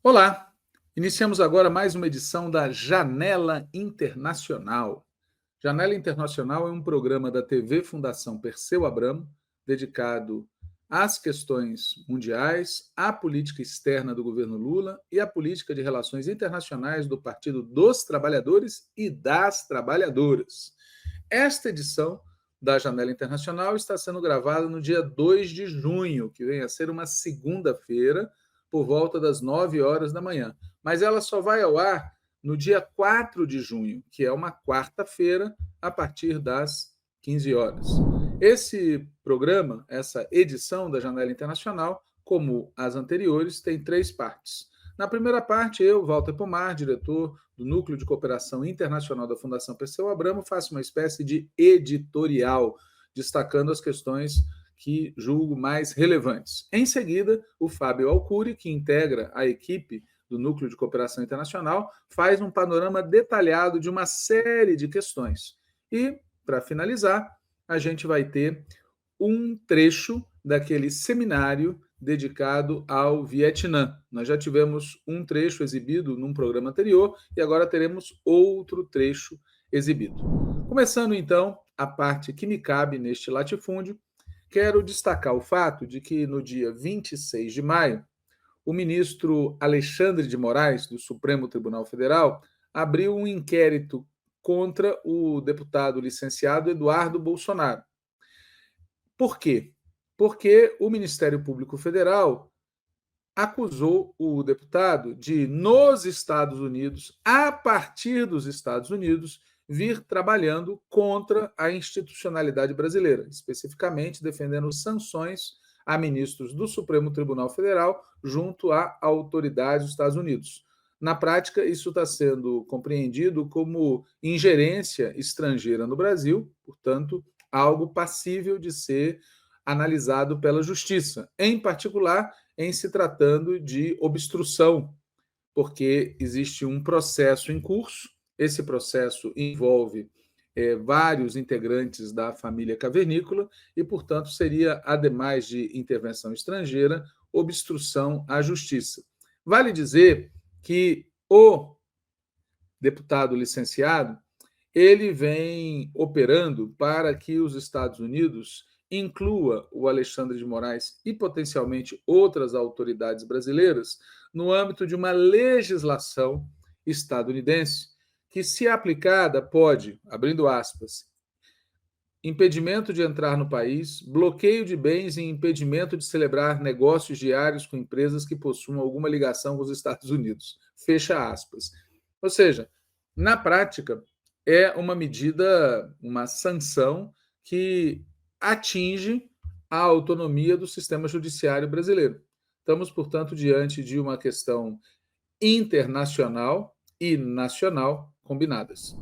Olá! Iniciamos agora mais uma edição da Janela Internacional. Janela Internacional é um programa da TV Fundação Perseu Abramo, dedicado às questões mundiais, à política externa do governo Lula e à política de relações internacionais do Partido dos Trabalhadores e das Trabalhadoras. Esta edição da Janela Internacional está sendo gravada no dia 2 de junho, que vem a ser uma segunda-feira, por volta das 9 horas da manhã. Mas ela só vai ao ar no dia 4 de junho, que é uma quarta-feira, a partir das 15 horas. Esse programa, essa edição da Janela Internacional, como as anteriores, tem 3 partes. Na primeira parte, eu, Walter Pomar, diretor do Núcleo de Cooperação Internacional da Fundação Perseu Abramo, faço uma espécie de editorial, destacando as questões que julgo mais relevantes. Em seguida, o Fábio Alcuri, que integra a equipe do Núcleo de Cooperação Internacional, faz um panorama detalhado de uma série de questões. E, para finalizar, a gente vai ter um trecho daquele seminário dedicado ao Vietnã. Nós já tivemos um trecho exibido num programa anterior e agora teremos outro trecho exibido. Começando, então, a parte que me cabe neste latifúndio, quero destacar o fato de que no dia 26 de maio, o ministro Alexandre de Moraes, do Supremo Tribunal Federal, abriu um inquérito contra o deputado licenciado Eduardo Bolsonaro. Por quê? Porque o Ministério Público Federal acusou o deputado de, nos Estados Unidos, a partir dos Estados Unidos, vir trabalhando contra a institucionalidade brasileira, especificamente defendendo sanções a ministros do Supremo Tribunal Federal junto a autoridades dos Estados Unidos. Na prática, isso está sendo compreendido como ingerência estrangeira no Brasil, portanto, algo passível de ser analisado pela Justiça, em particular em se tratando de obstrução, porque existe um processo em curso, esse processo envolve vários integrantes da família cavernícola e, portanto, seria, ademais de intervenção estrangeira, obstrução à justiça. Vale dizer que o deputado licenciado ele vem operando para que os Estados Unidos inclua o Alexandre de Moraes e potencialmente outras autoridades brasileiras no âmbito de uma legislação estadunidense que, se aplicada, pode, abrindo aspas, impedimento de entrar no país, bloqueio de bens e impedimento de celebrar negócios diários com empresas que possuam alguma ligação com os Estados Unidos. Fecha aspas. Ou seja, na prática, é uma medida, uma sanção que atinge a autonomia do sistema judiciário brasileiro. Estamos, portanto, diante de uma questão internacional e nacional combinadas.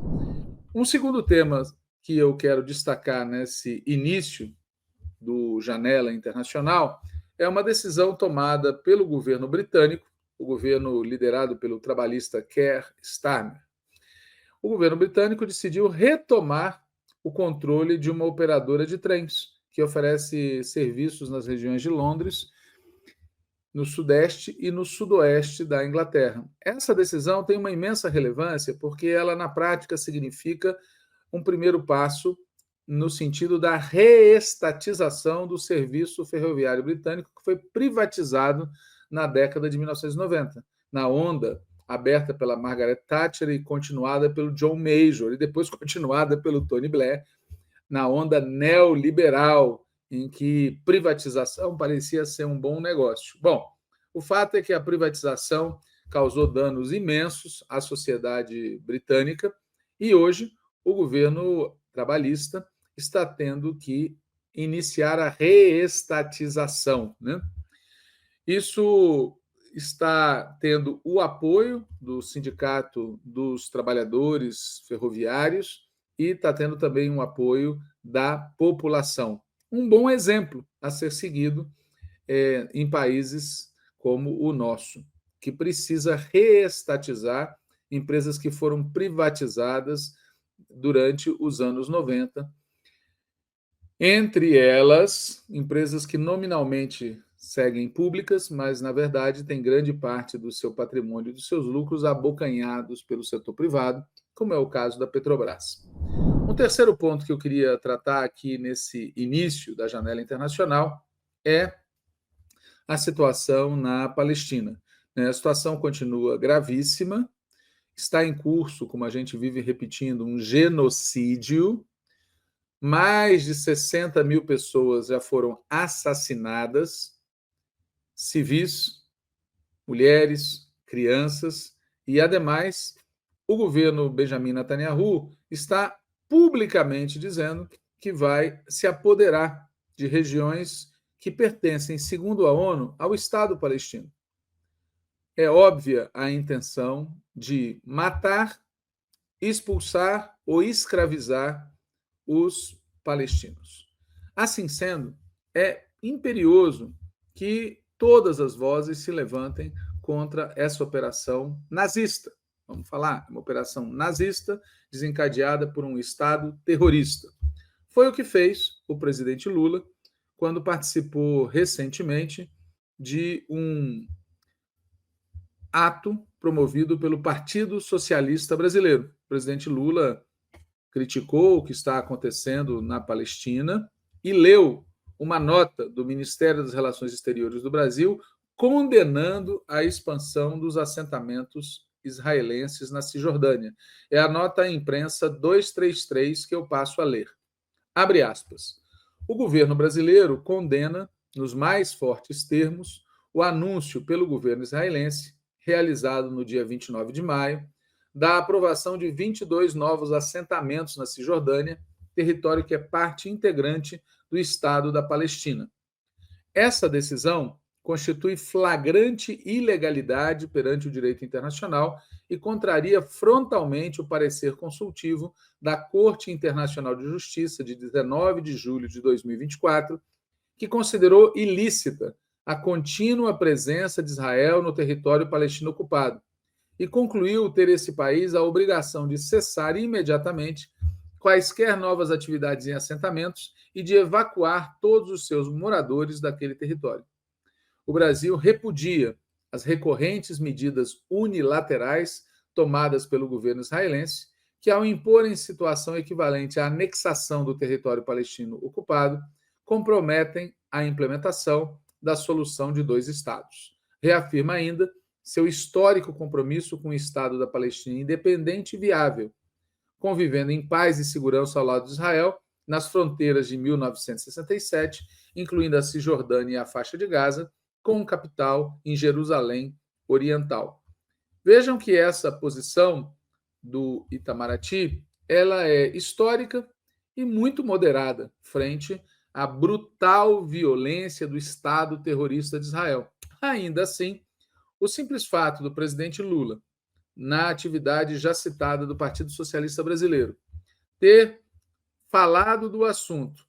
Um segundo tema que eu quero destacar nesse início do Janela Internacional é uma decisão tomada pelo governo britânico, o governo liderado pelo trabalhista Keir Starmer. O governo britânico decidiu retomar o controle de uma operadora de trens que oferece serviços nas regiões de Londres, no sudeste e no sudoeste da Inglaterra. Essa decisão tem uma imensa relevância porque ela, na prática, significa um primeiro passo no sentido da reestatização do serviço ferroviário britânico, que foi privatizado na década de 1990, na onda aberta pela Margaret Thatcher e continuada pelo John Major, e depois continuada pelo Tony Blair, na onda neoliberal, em que privatização parecia ser um bom negócio. Bom, o fato é que a privatização causou danos imensos à sociedade britânica e hoje o governo trabalhista está tendo que iniciar a reestatização, né? Isso está tendo o apoio do Sindicato dos Trabalhadores Ferroviários e está tendo também um apoio da população. Um bom exemplo a ser seguido em países como o nosso, que precisa reestatizar empresas que foram privatizadas durante os anos 90. Entre elas, empresas que nominalmente seguem públicas, mas, na verdade, têm grande parte do seu patrimônio e dos seus lucros abocanhados pelo setor privado, como é o caso da Petrobras. Um terceiro ponto que eu queria tratar aqui nesse início da janela internacional é a situação na Palestina. A situação continua gravíssima, está em curso, como a gente vive repetindo, um genocídio. Mais de 60 mil pessoas já foram assassinadas, civis, mulheres, crianças, e, ademais, o governo Benjamin Netanyahu está publicamente dizendo que vai se apoderar de regiões que pertencem, segundo a ONU, ao Estado palestino. É óbvia a intenção de matar, expulsar ou escravizar os palestinos. Assim sendo, é imperioso que todas as vozes se levantem contra essa operação nazista. Vamos falar, uma operação nazista desencadeada por um Estado terrorista. Foi o que fez o presidente Lula quando participou recentemente de um ato promovido pelo Partido Socialista Brasileiro. O presidente Lula criticou o que está acontecendo na Palestina e leu uma nota do Ministério das Relações Exteriores do Brasil condenando a expansão dos assentamentos israelenses na Cisjordânia. É a nota à imprensa 233 que eu passo a ler. Abre aspas. O governo brasileiro condena, nos mais fortes termos, o anúncio pelo governo israelense, realizado no dia 29 de maio, da aprovação de 22 novos assentamentos na Cisjordânia, território que é parte integrante do Estado da Palestina. Essa decisão constitui flagrante ilegalidade perante o direito internacional e contraria frontalmente o parecer consultivo da Corte Internacional de Justiça de 19 de julho de 2024, que considerou ilícita a contínua presença de Israel no território palestino ocupado e concluiu ter esse país a obrigação de cessar imediatamente quaisquer novas atividades em assentamentos e de evacuar todos os seus moradores daquele território. O Brasil repudia as recorrentes medidas unilaterais tomadas pelo governo israelense, que, ao imporem situação equivalente à anexação do território palestino ocupado, comprometem a implementação da solução de dois Estados. Reafirma ainda seu histórico compromisso com o Estado da Palestina independente e viável, convivendo em paz e segurança ao lado de Israel, nas fronteiras de 1967, incluindo a Cisjordânia e a faixa de Gaza, com capital em Jerusalém Oriental. Vejam que essa posição do Itamaraty, ela é histórica e muito moderada frente à brutal violência do Estado terrorista de Israel. Ainda assim, o simples fato do presidente Lula, na atividade já citada do Partido Socialista Brasileiro, ter falado do assunto,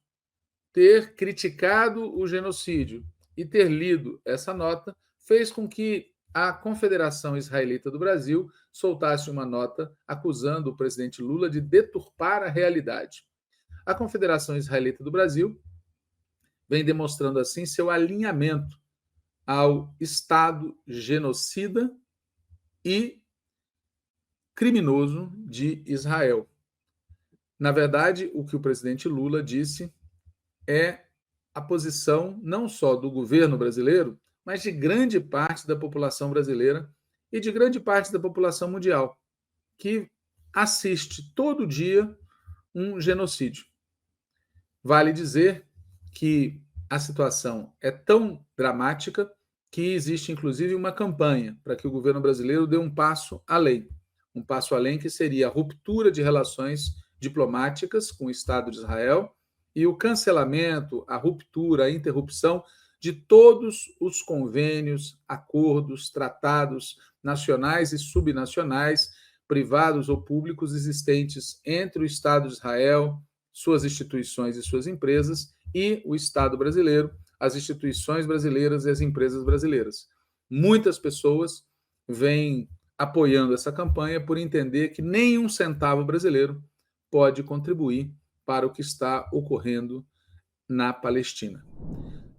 ter criticado o genocídio e ter lido essa nota, fez com que a Confederação Israelita do Brasil soltasse uma nota acusando o presidente Lula de deturpar a realidade. A Confederação Israelita do Brasil vem demonstrando assim seu alinhamento ao Estado genocida e criminoso de Israel. Na verdade, o que o presidente Lula disse é a posição não só do governo brasileiro, mas de grande parte da população brasileira e de grande parte da população mundial, que assiste todo dia um genocídio. Vale dizer que a situação é tão dramática que existe, inclusive, uma campanha para que o governo brasileiro dê um passo além. Um passo além que seria a ruptura de relações diplomáticas com o Estado de Israel e o cancelamento, a ruptura, a interrupção de todos os convênios, acordos, tratados nacionais e subnacionais, privados ou públicos existentes entre o Estado de Israel, suas instituições e suas empresas, e o Estado brasileiro, as instituições brasileiras e as empresas brasileiras. Muitas pessoas vêm apoiando essa campanha por entender que nenhum centavo brasileiro pode contribuir para o que está ocorrendo na Palestina.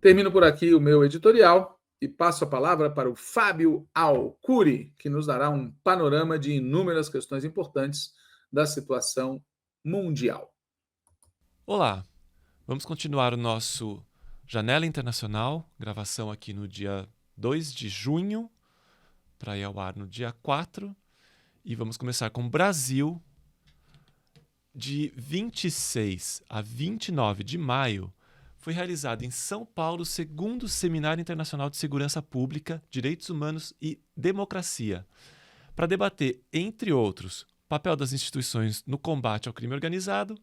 Termino por aqui o meu editorial e passo a palavra para o Fábio Alcuri, que nos dará um panorama de inúmeras questões importantes da situação mundial. Olá, vamos continuar o nosso Janela Internacional, gravação aqui no dia 2 de junho, para ir ao ar no dia 4, e vamos começar com o Brasil. De 26 a 29 de maio, foi realizado em São Paulo o segundo Seminário Internacional de Segurança Pública, Direitos Humanos e Democracia, para debater, entre outros, o papel das instituições no combate ao crime organizado,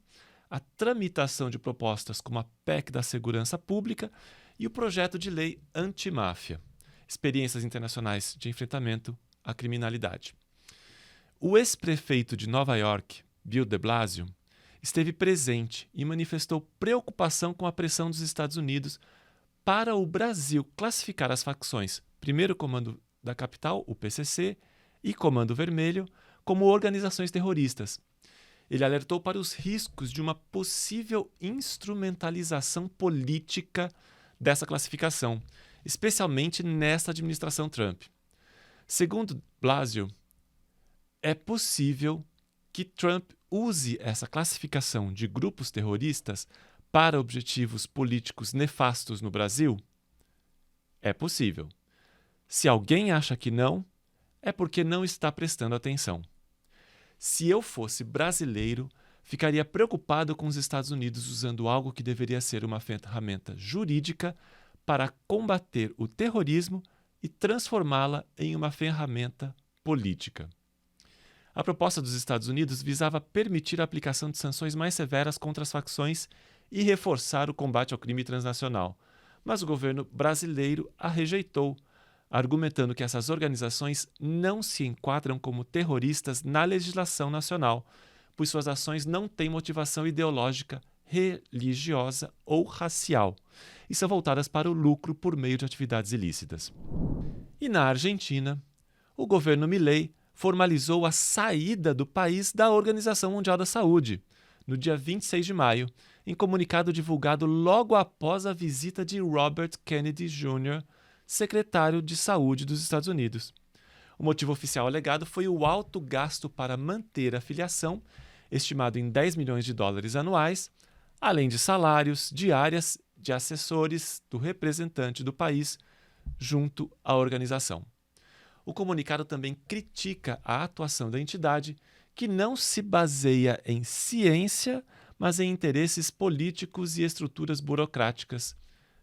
a tramitação de propostas como a PEC da Segurança Pública e o projeto de lei antimáfia, experiências internacionais de enfrentamento à criminalidade. O ex-prefeito de Nova York, Bill de Blasio, esteve presente e manifestou preocupação com a pressão dos Estados Unidos para o Brasil classificar as facções Primeiro Comando da Capital, o PCC, e Comando Vermelho, como organizações terroristas. Ele alertou para os riscos de uma possível instrumentalização política dessa classificação, especialmente nesta administração Trump. Segundo Blasio, é possível que Trump use essa classificação de grupos terroristas para objetivos políticos nefastos no Brasil? É possível. Se alguém acha que não, é porque não está prestando atenção. Se eu fosse brasileiro, ficaria preocupado com os Estados Unidos usando algo que deveria ser uma ferramenta jurídica para combater o terrorismo e transformá-la em uma ferramenta política. A proposta dos Estados Unidos visava permitir a aplicação de sanções mais severas contra as facções e reforçar o combate ao crime transnacional, mas o governo brasileiro a rejeitou, argumentando que essas organizações não se enquadram como terroristas na legislação nacional, pois suas ações não têm motivação ideológica, religiosa ou racial, e são voltadas para o lucro por meio de atividades ilícitas. E na Argentina, o governo Milei formalizou a saída do país da Organização Mundial da Saúde, no dia 26 de maio, em comunicado divulgado logo após a visita de Robert Kennedy Jr., secretário de Saúde dos Estados Unidos. O motivo oficial alegado foi o alto gasto para manter a filiação, estimado em 10 milhões de dólares anuais, além de salários, diárias de assessores do representante do país junto à organização. O comunicado também critica a atuação da entidade, que não se baseia em ciência, mas em interesses políticos e estruturas burocráticas,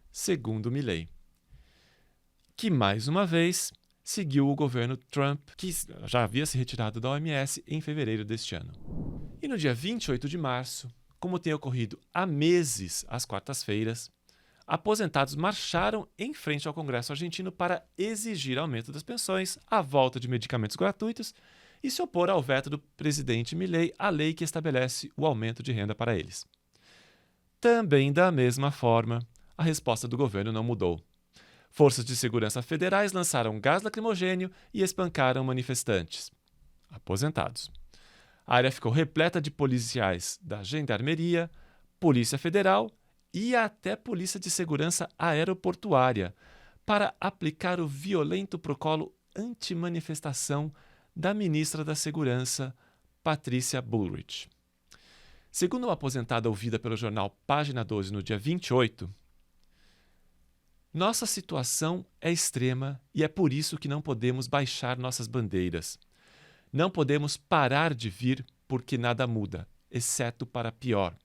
segundo Milei, que, mais uma vez, seguiu o governo Trump, que já havia se retirado da OMS em fevereiro deste ano. E no dia 28 de março, como tem ocorrido há meses às quartas-feiras, aposentados marcharam em frente ao Congresso argentino para exigir aumento das pensões, a volta de medicamentos gratuitos e se opor ao veto do presidente Milei à lei que estabelece o aumento de renda para eles. Também da mesma forma, a resposta do governo não mudou. Forças de segurança federais lançaram gás lacrimogênio e espancaram manifestantes aposentados. A área ficou repleta de policiais da Gendarmeria, Polícia Federal e até Polícia de Segurança Aeroportuária para aplicar o violento protocolo anti-manifestação da ministra da Segurança, Patrícia Bullrich. Segundo uma aposentada ouvida pelo jornal Página 12 no dia 28, nossa situação é extrema e é por isso que não podemos baixar nossas bandeiras. Não podemos parar de vir porque nada muda, exceto para pior.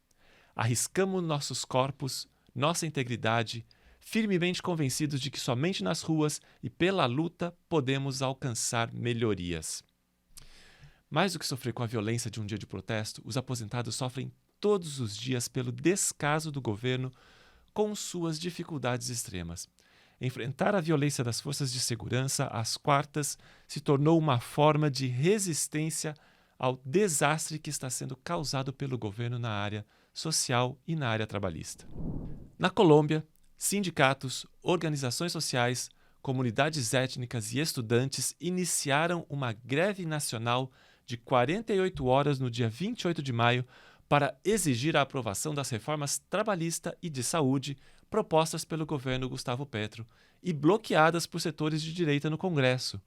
Arriscamos nossos corpos, nossa integridade, firmemente convencidos de que somente nas ruas e pela luta podemos alcançar melhorias. Mais do que sofrer com a violência de um dia de protesto, os aposentados sofrem todos os dias pelo descaso do governo com suas dificuldades extremas. Enfrentar a violência das forças de segurança às quartas se tornou uma forma de resistência ao desastre que está sendo causado pelo governo na área social e na área trabalhista. Na Colômbia, sindicatos, organizações sociais, comunidades étnicas e estudantes iniciaram uma greve nacional de 48 horas no dia 28 de maio para exigir a aprovação das reformas trabalhista e de saúde propostas pelo governo Gustavo Petro e bloqueadas por setores de direita no Congresso,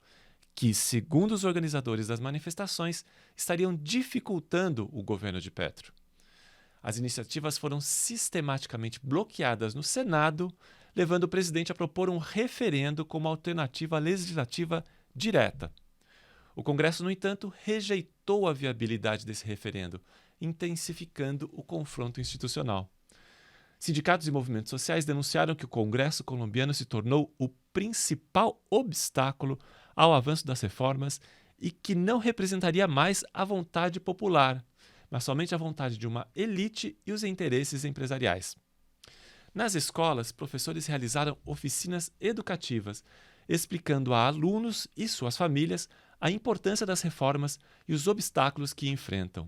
que, segundo os organizadores das manifestações, estariam dificultando o governo de Petro. As iniciativas foram sistematicamente bloqueadas no Senado, levando o presidente a propor um referendo como alternativa legislativa direta. O Congresso, no entanto, rejeitou a viabilidade desse referendo, intensificando o confronto institucional. Sindicatos e movimentos sociais denunciaram que o Congresso colombiano se tornou o principal obstáculo ao avanço das reformas e que não representaria mais a vontade popular, mas somente a vontade de uma elite e os interesses empresariais. Nas escolas, professores realizaram oficinas educativas, explicando a alunos e suas famílias a importância das reformas e os obstáculos que enfrentam.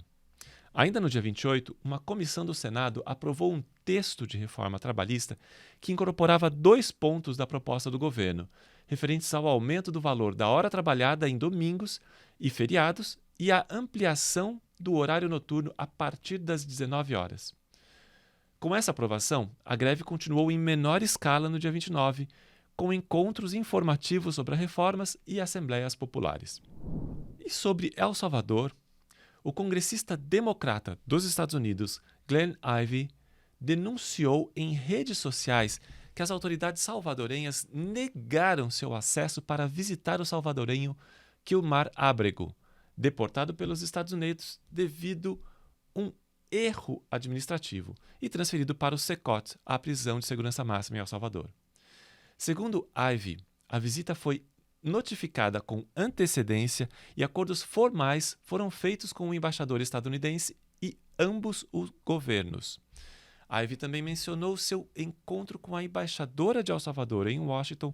Ainda no dia 28, uma comissão do Senado aprovou um texto de reforma trabalhista que incorporava 2 pontos da proposta do governo, referentes ao aumento do valor da hora trabalhada em domingos e feriados e à ampliação do horário noturno a partir das 19 horas. Com essa aprovação, a greve continuou em menor escala no dia 29, com encontros informativos sobre as reformas e assembleias populares. E sobre El Salvador, o congressista democrata dos Estados Unidos, Glenn Ivey, denunciou em redes sociais que as autoridades salvadorenhas negaram seu acesso para visitar o salvadorenho Kilmar Ábrego, deportado pelos Estados Unidos devido a um erro administrativo e transferido para o SECOT, a prisão de segurança máxima em El Salvador. Segundo Ivey, a visita foi notificada com antecedência e acordos formais foram feitos com o embaixador estadunidense e ambos os governos. Ivey também mencionou seu encontro com a embaixadora de El Salvador em Washington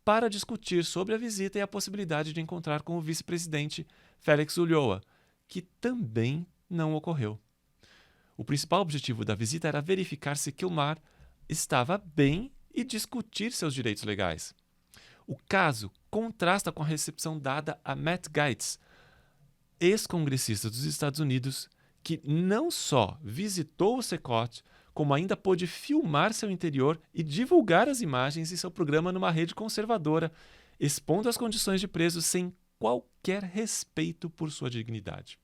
para discutir sobre a visita e a possibilidade de encontrar com o vice-presidente Félix Ulloa, que também não ocorreu. O principal objetivo da visita era verificar se Kilmar estava bem e discutir seus direitos legais. O caso contrasta com a recepção dada a Matt Gaetz, ex-congressista dos Estados Unidos, que não só visitou o SECOT, como ainda pôde filmar seu interior e divulgar as imagens em seu programa numa rede conservadora, expondo as condições de preso sem qualquer respeito por sua dignidade.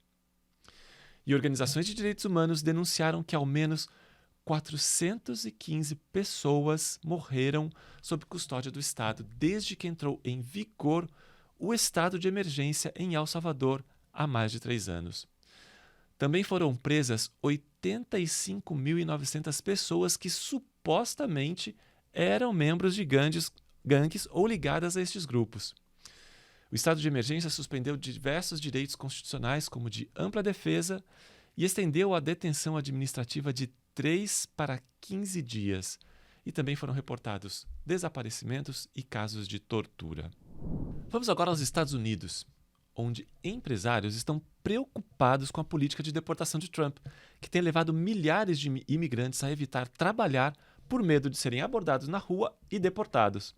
E organizações de direitos humanos denunciaram que ao menos 415 pessoas morreram sob custódia do Estado desde que entrou em vigor o estado de emergência em El Salvador há mais de 3 anos. Também foram presas 85.900 pessoas que supostamente eram membros de gangues ou ligadas a estes grupos. O estado de emergência suspendeu diversos direitos constitucionais, como de ampla defesa, e estendeu a detenção administrativa de 3 para 15 dias. E também foram reportados desaparecimentos e casos de tortura. Vamos agora aos Estados Unidos, onde empresários estão preocupados com a política de deportação de Trump, que tem levado milhares de imigrantes a evitar trabalhar por medo de serem abordados na rua e deportados.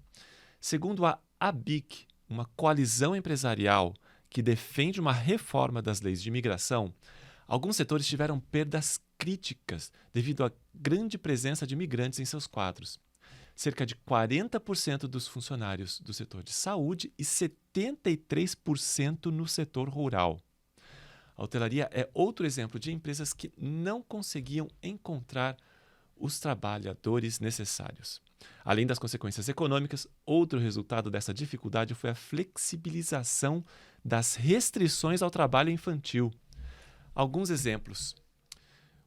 Segundo a ABIC, uma coalizão empresarial que defende uma reforma das leis de imigração, alguns setores tiveram perdas críticas devido à grande presença de imigrantes em seus quadros. Cerca de 40% dos funcionários do setor de saúde e 73% no setor rural. A hotelaria é outro exemplo de empresas que não conseguiam encontrar os trabalhadores necessários. Além das consequências econômicas, outro resultado dessa dificuldade foi a flexibilização das restrições ao trabalho infantil. Alguns exemplos.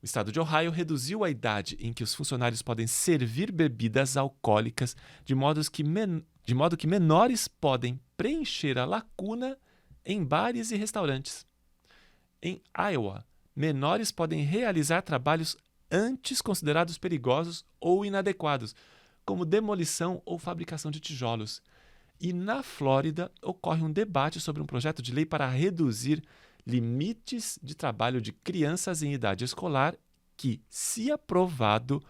O estado de Ohio reduziu a idade em que os funcionários podem servir bebidas alcoólicas, de modo que menores podem preencher a lacuna em bares e restaurantes. Em Iowa, menores podem realizar trabalhos antes considerados perigosos ou inadequados, como demolição ou fabricação de tijolos. E na Flórida, ocorre um debate sobre um projeto de lei para reduzir limites de trabalho de crianças em idade escolar que, se aprovado,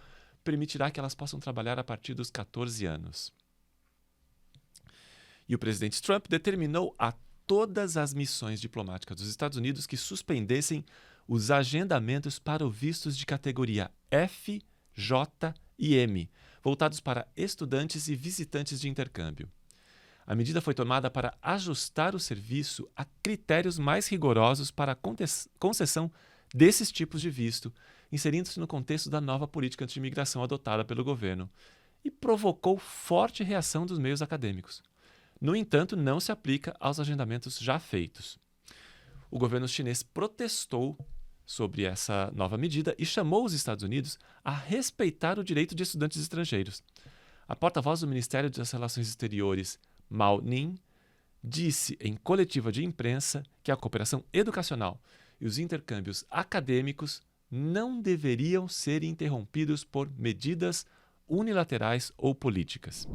permitirá que elas possam trabalhar a partir dos 14 anos. E o presidente Trump determinou a todas as missões diplomáticas dos Estados Unidos que suspendessem os agendamentos para os vistos de categoria F, J e M, voltados para estudantes e visitantes de intercâmbio. A medida foi tomada para ajustar o serviço a critérios mais rigorosos para a concessão desses tipos de visto, inserindo-se no contexto da nova política de imigração adotada pelo governo, e provocou forte reação dos meios acadêmicos. No entanto, não se aplica aos agendamentos já feitos. O governo chinês protestou sobre essa nova medida e chamou os Estados Unidos a respeitar o direito de estudantes estrangeiros. A porta-voz do Ministério das Relações Exteriores, Mao Ning, disse em coletiva de imprensa que a cooperação educacional e os intercâmbios acadêmicos não deveriam ser interrompidos por medidas unilaterais ou políticas.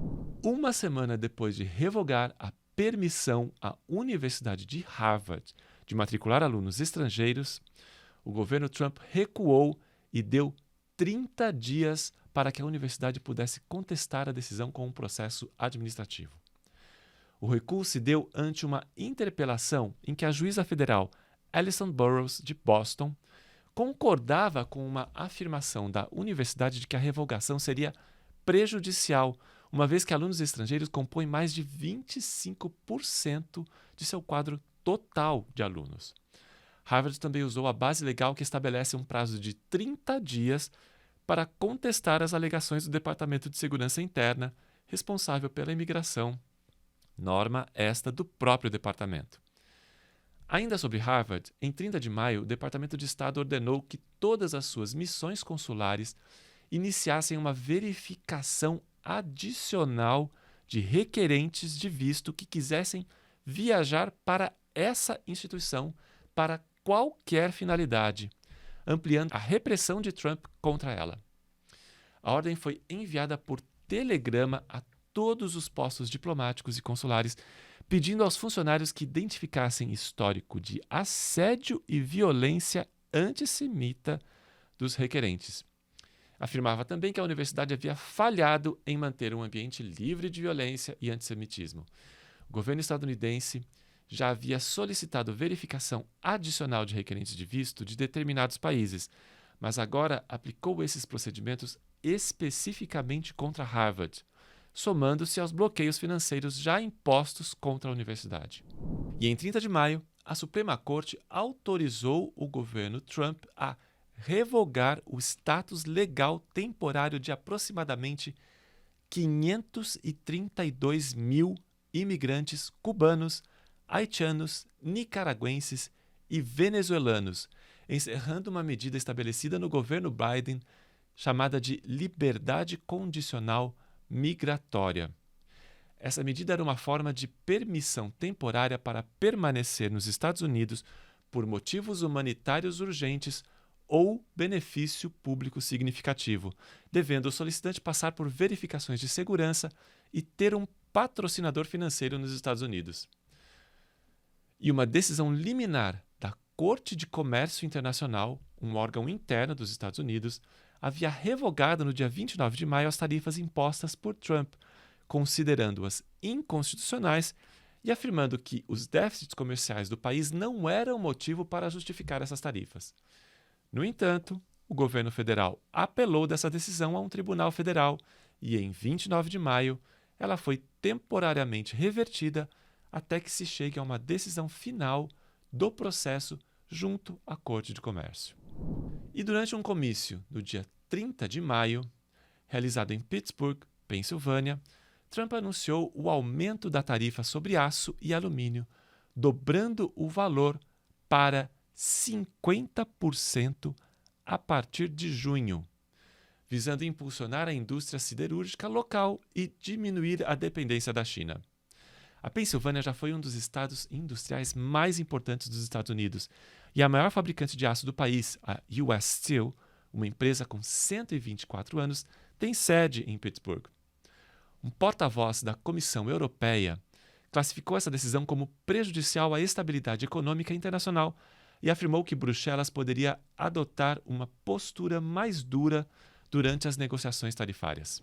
Uma semana depois de revogar a permissão à Universidade de Harvard de matricular alunos estrangeiros, o governo Trump recuou e deu 30 dias para que a universidade pudesse contestar a decisão com um processo administrativo. O recuo se deu ante uma interpelação em que a juíza federal Alison Burroughs, de Boston, concordava com uma afirmação da universidade de que a revogação seria prejudicial, uma vez que alunos estrangeiros compõem mais de 25% de seu quadro total de alunos. Harvard também usou a base legal que estabelece um prazo de 30 dias para contestar as alegações do Departamento de Segurança Interna, responsável pela imigração, norma esta do próprio departamento. Ainda sobre Harvard, em 30 de maio, o Departamento de Estado ordenou que todas as suas missões consulares iniciassem uma verificação adicional de requerentes de visto que quisessem viajar para essa instituição para qualquer finalidade, ampliando a repressão de Trump contra ela. A ordem foi enviada por telegrama a todos os postos diplomáticos e consulares, pedindo aos funcionários que identificassem histórico de assédio e violência antissemita dos requerentes. Afirmava também que a universidade havia falhado em manter um ambiente livre de violência e antissemitismo. O governo estadunidense já havia solicitado verificação adicional de requerentes de visto de determinados países, mas agora aplicou esses procedimentos especificamente contra Harvard, somando-se aos bloqueios financeiros já impostos contra a universidade. E em 30 de maio, a Suprema Corte autorizou o governo Trump a revogar o status legal temporário de aproximadamente 532 mil imigrantes cubanos, haitianos, nicaragüenses e venezuelanos, encerrando uma medida estabelecida no governo Biden chamada de liberdade condicional migratória. Essa medida era uma forma de permissão temporária para permanecer nos Estados Unidos por motivos humanitários urgentes ou benefício público significativo, devendo o solicitante passar por verificações de segurança e ter um patrocinador financeiro nos Estados Unidos. E uma decisão liminar da Corte de Comércio Internacional, um órgão interno dos Estados Unidos, havia revogado no dia 29 de maio as tarifas impostas por Trump, considerando-as inconstitucionais e afirmando que os déficits comerciais do país não eram motivo para justificar essas tarifas. No entanto, o governo federal apelou dessa decisão a um tribunal federal e, em 29 de maio, ela foi temporariamente revertida até que se chegue a uma decisão final do processo junto à Corte de Comércio. E durante um comício no dia 30 de maio, realizado em Pittsburgh, Pensilvânia, Trump anunciou o aumento da tarifa sobre aço e alumínio, dobrando o valor para 50% a partir de junho, visando impulsionar a indústria siderúrgica local e diminuir a dependência da China. A Pensilvânia já foi um dos estados industriais mais importantes dos Estados Unidos e a maior fabricante de aço do país, a US Steel, uma empresa com 124 anos, tem sede em Pittsburgh. Um porta-voz da Comissão Europeia classificou essa decisão como prejudicial à estabilidade econômica internacional e afirmou que Bruxelas poderia adotar uma postura mais dura durante as negociações tarifárias.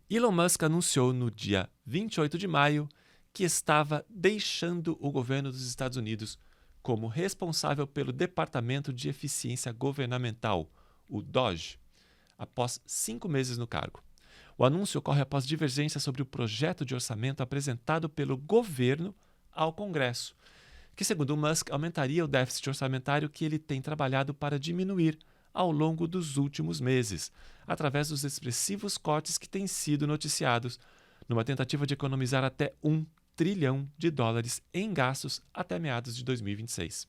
Elon Musk anunciou no dia 28 de maio que estava deixando o governo dos Estados Unidos como responsável pelo Departamento de Eficiência Governamental, o DOGE, após 5 meses no cargo. O anúncio ocorre após divergências sobre o projeto de orçamento apresentado pelo governo ao Congresso, que, segundo Musk, aumentaria o déficit orçamentário que ele tem trabalhado para diminuir ao longo dos últimos meses, através dos expressivos cortes que têm sido noticiados, numa tentativa de economizar até $1 trilhão em gastos até meados de 2026.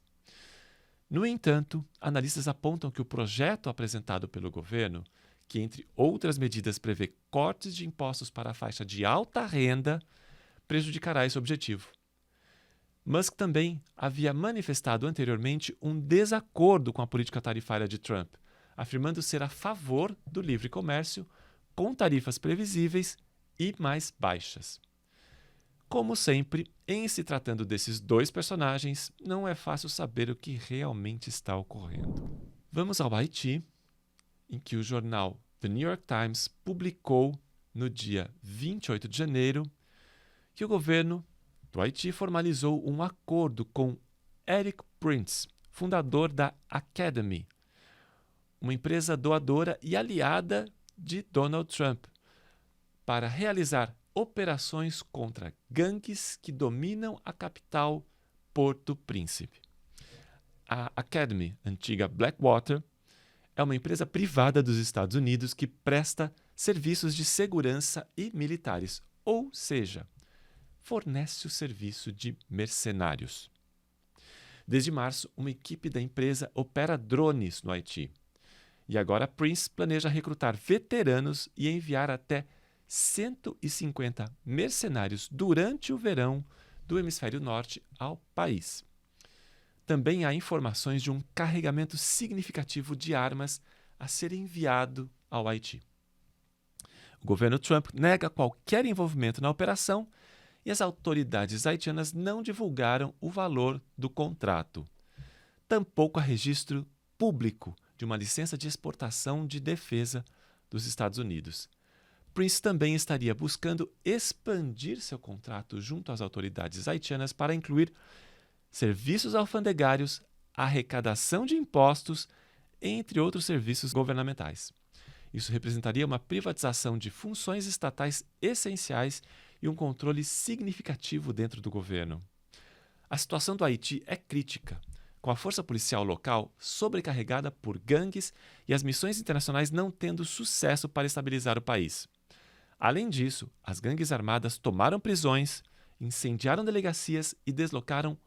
No entanto, analistas apontam que o projeto apresentado pelo governo, que entre outras medidas prevê cortes de impostos para a faixa de alta renda, prejudicará esse objetivo. Musk também havia manifestado anteriormente um desacordo com a política tarifária de Trump, afirmando ser a favor do livre comércio, com tarifas previsíveis e mais baixas. Como sempre, em se tratando desses dois personagens, não é fácil saber o que realmente está ocorrendo. Vamos ao Haiti, em que o jornal The New York Times publicou no dia 28 de janeiro que o governo do Haiti formalizou um acordo com Eric Prince, fundador da Academy, uma empresa doadora e aliada de Donald Trump, para realizar operações contra gangues que dominam a capital, Porto Príncipe. A Academy, antiga Blackwater, é uma empresa privada dos Estados Unidos que presta serviços de segurança e militares, ou seja, fornece o serviço de mercenários. Desde março, uma equipe da empresa opera drones no Haiti. E agora a Prince planeja recrutar veteranos e enviar até 150 mercenários durante o verão do hemisfério norte ao país. Também há informações de um carregamento significativo de armas a ser enviado ao Haiti. O governo Trump nega qualquer envolvimento na operação e as autoridades haitianas não divulgaram o valor do contrato. Tampouco há registro público de uma licença de exportação de defesa dos Estados Unidos. Prince também estaria buscando expandir seu contrato junto às autoridades haitianas para incluir serviços alfandegários, arrecadação de impostos, entre outros serviços governamentais. Isso representaria uma privatização de funções estatais essenciais e um controle significativo dentro do governo. A situação do Haiti é crítica, com a força policial local sobrecarregada por gangues e as missões internacionais não tendo sucesso para estabilizar o país. Além disso, as gangues armadas tomaram prisões, incendiaram delegacias e deslocaram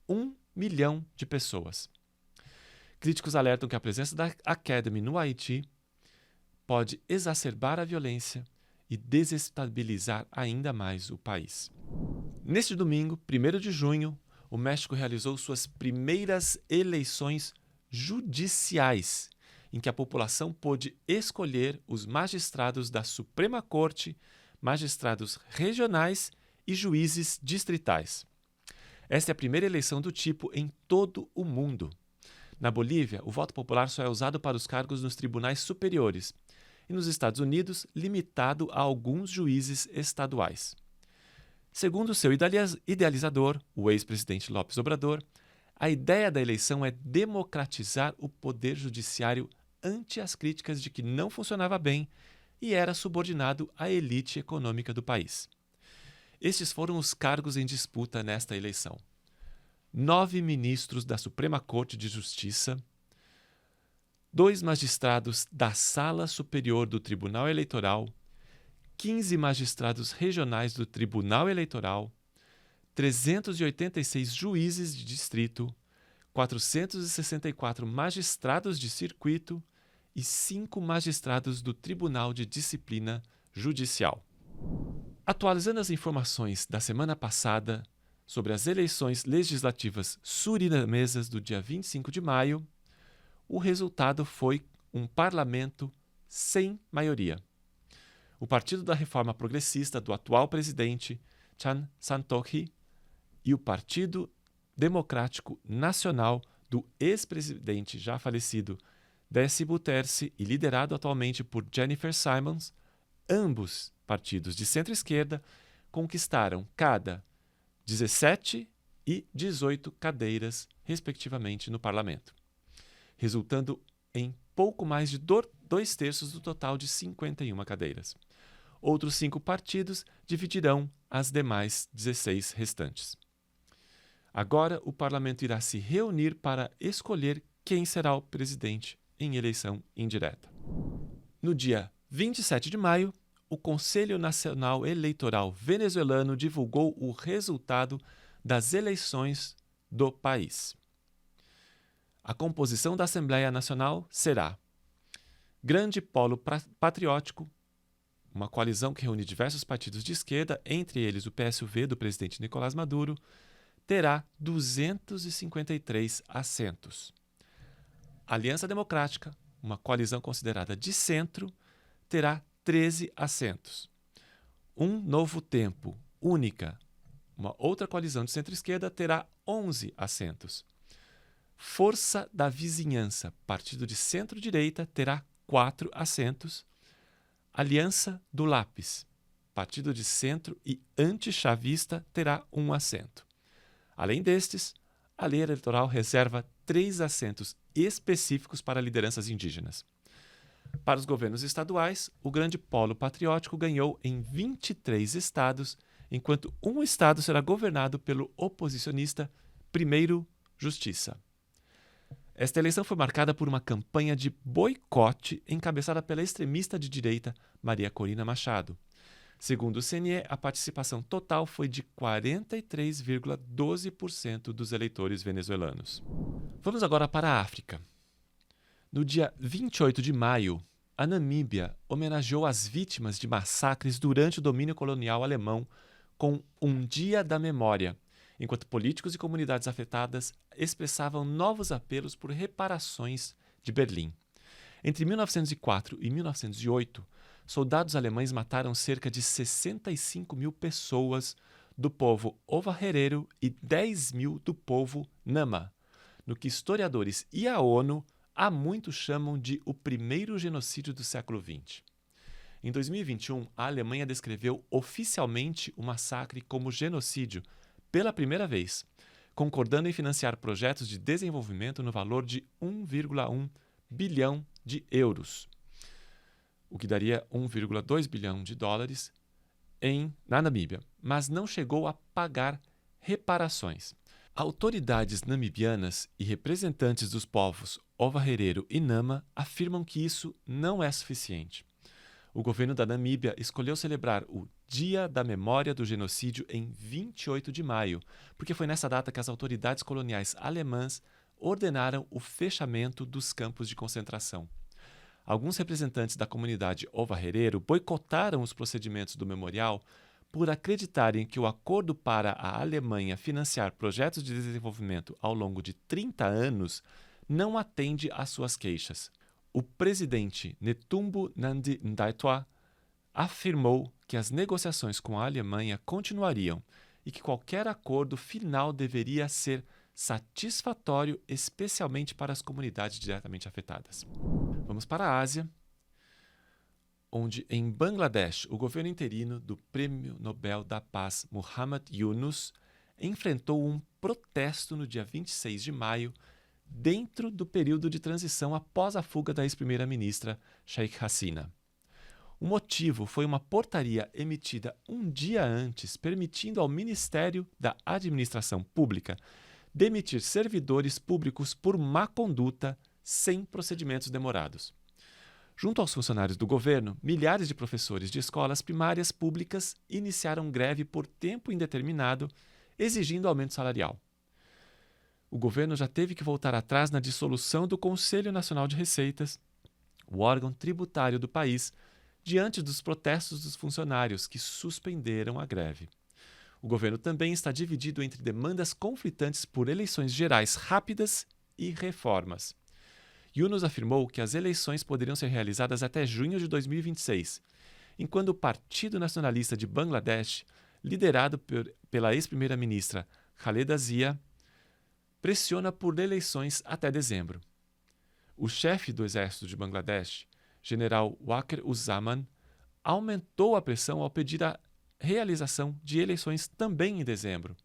1 milhão de pessoas. Críticos alertam que a presença da Academy no Haiti pode exacerbar a violência e desestabilizar ainda mais o país. Neste domingo, 1º de junho, o México realizou suas primeiras eleições judiciais, em que a população pôde escolher os magistrados da Suprema Corte, magistrados regionais e juízes distritais. Esta é a primeira eleição do tipo em todo o mundo. Na Bolívia, o voto popular só é usado para os cargos nos tribunais superiores e nos Estados Unidos, limitado a alguns juízes estaduais. Segundo seu idealizador, o ex-presidente López Obrador, a ideia da eleição é democratizar o poder judiciário ante as críticas de que não funcionava bem e era subordinado à elite econômica do país. Estes foram os cargos em disputa nesta eleição: 9 ministros da Suprema Corte de Justiça, 2 magistrados da Sala Superior do Tribunal Eleitoral, 15 magistrados regionais do Tribunal Eleitoral, 386 juízes de distrito, 464 magistrados de circuito e 5 magistrados do Tribunal de Disciplina Judicial. Atualizando as informações da semana passada sobre as eleições legislativas surinamesas do dia 25 de maio, o resultado foi um parlamento sem maioria. O Partido da Reforma Progressista do atual presidente, Chan Santokhi, e o Partido Democrático Nacional do ex-presidente já falecido, Desi Bouterse, e liderado atualmente por Jennifer Simons, ambos partidos de centro-esquerda, conquistaram cada 17 e 18 cadeiras, respectivamente, no parlamento, resultando em pouco mais de 2/3 do total de 51 cadeiras. Outros 5 partidos dividirão as demais 16 restantes. Agora, o parlamento irá se reunir para escolher quem será o presidente em eleição indireta. No dia 27 de maio, o Conselho Nacional Eleitoral venezuelano divulgou o resultado das eleições do país. A composição da Assembleia Nacional será Grande Polo Patriótico, uma coalizão que reúne diversos partidos de esquerda, entre eles o PSUV do presidente Nicolás Maduro, terá 253 assentos. Aliança Democrática, uma coalizão considerada de centro, terá 13 assentos. Um Novo Tempo, única, uma outra coalizão de centro-esquerda, terá 11 assentos. Força da Vizinhança, partido de centro-direita, terá 4 assentos. Aliança do Lápis, partido de centro e antichavista, terá 1 assento. Além destes, a lei eleitoral reserva 3 assentos específicos para lideranças indígenas. Para os governos estaduais, o Grande Polo Patriótico ganhou em 23 estados, enquanto um estado será governado pelo oposicionista Primeiro Justiça. Esta eleição foi marcada por uma campanha de boicote encabeçada pela extremista de direita Maria Corina Machado. Segundo o CNE, a participação total foi de 43,12% dos eleitores venezuelanos. Vamos agora para a África. No dia 28 de maio, a Namíbia homenageou as vítimas de massacres durante o domínio colonial alemão com um Dia da Memória, enquanto políticos e comunidades afetadas expressavam novos apelos por reparações de Berlim. Entre 1904 e 1908, soldados alemães mataram cerca de 65 mil pessoas do povo Ovaherero e 10 mil do povo Nama, no que historiadores e a ONU há muito chamam de o primeiro genocídio do século XX. Em 2021, a Alemanha descreveu oficialmente o massacre como genocídio pela primeira vez, concordando em financiar projetos de desenvolvimento no valor de 1,1 bilhão de euros, o que daria 1,2 bilhão de dólares na Namíbia, mas não chegou a pagar reparações. Autoridades namibianas e representantes dos povos Ovaherero e Nama afirmam que isso não é suficiente. O governo da Namíbia escolheu celebrar o Dia da Memória do Genocídio em 28 de maio, porque foi nessa data que as autoridades coloniais alemãs ordenaram o fechamento dos campos de concentração. Alguns representantes da comunidade Ovaherero boicotaram os procedimentos do memorial por acreditarem que o acordo para a Alemanha financiar projetos de desenvolvimento ao longo de 30 anos não atende às suas queixas. O presidente Netumbo Nandi-Ndaitwah afirmou que as negociações com a Alemanha continuariam e que qualquer acordo final deveria ser satisfatório, especialmente para as comunidades diretamente afetadas. Vamos para a Ásia, onde em Bangladesh o governo interino do Prêmio Nobel da Paz Muhammad Yunus enfrentou um protesto no dia 26 de maio dentro do período de transição após a fuga da ex-primeira-ministra Sheikh Hasina. O motivo foi uma portaria emitida um dia antes permitindo ao Ministério da Administração Pública demitir servidores públicos por má conduta sem procedimentos demorados. Junto aos funcionários do governo, milhares de professores de escolas primárias públicas iniciaram greve por tempo indeterminado, exigindo aumento salarial. O governo já teve que voltar atrás na dissolução do Conselho Nacional de Receitas, o órgão tributário do país, diante dos protestos dos funcionários que suspenderam a greve. O governo também está dividido entre demandas conflitantes por eleições gerais rápidas e reformas. Yunus afirmou que as eleições poderiam ser realizadas até junho de 2026, enquanto o Partido Nacionalista de Bangladesh, liderado pela ex-primeira-ministra Khaleda Zia, pressiona por eleições até dezembro. O chefe do exército de Bangladesh, general Waqar-uz-Zaman, aumentou a pressão ao pedir a realização de eleições também em dezembro.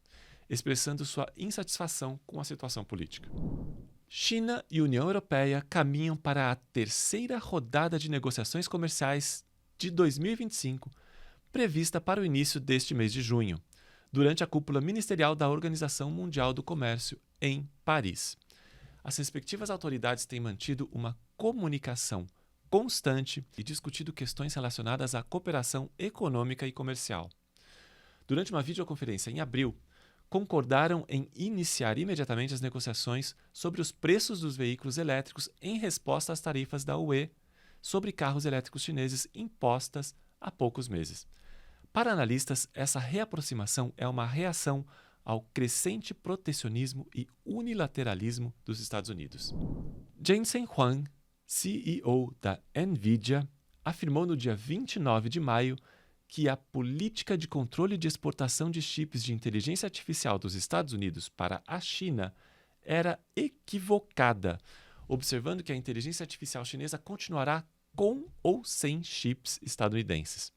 expressando sua insatisfação com a situação política. China e União Europeia caminham para a terceira rodada de negociações comerciais de 2025, prevista para o início deste mês de junho, durante a cúpula ministerial da Organização Mundial do Comércio em Paris. As respectivas autoridades têm mantido uma comunicação constante e discutido questões relacionadas à cooperação econômica e comercial. Durante uma videoconferência em abril, concordaram em iniciar imediatamente as negociações sobre os preços dos veículos elétricos em resposta às tarifas da UE sobre carros elétricos chineses impostas há poucos meses. Para analistas, essa reaproximação é uma reação ao crescente protecionismo e unilateralismo dos Estados Unidos. Jensen Huang, CEO da NVIDIA, afirmou no dia 29 de maio que a política de controle de exportação de chips de inteligência artificial dos Estados Unidos para a China era equivocada, observando que a inteligência artificial chinesa continuará com ou sem chips estadunidenses.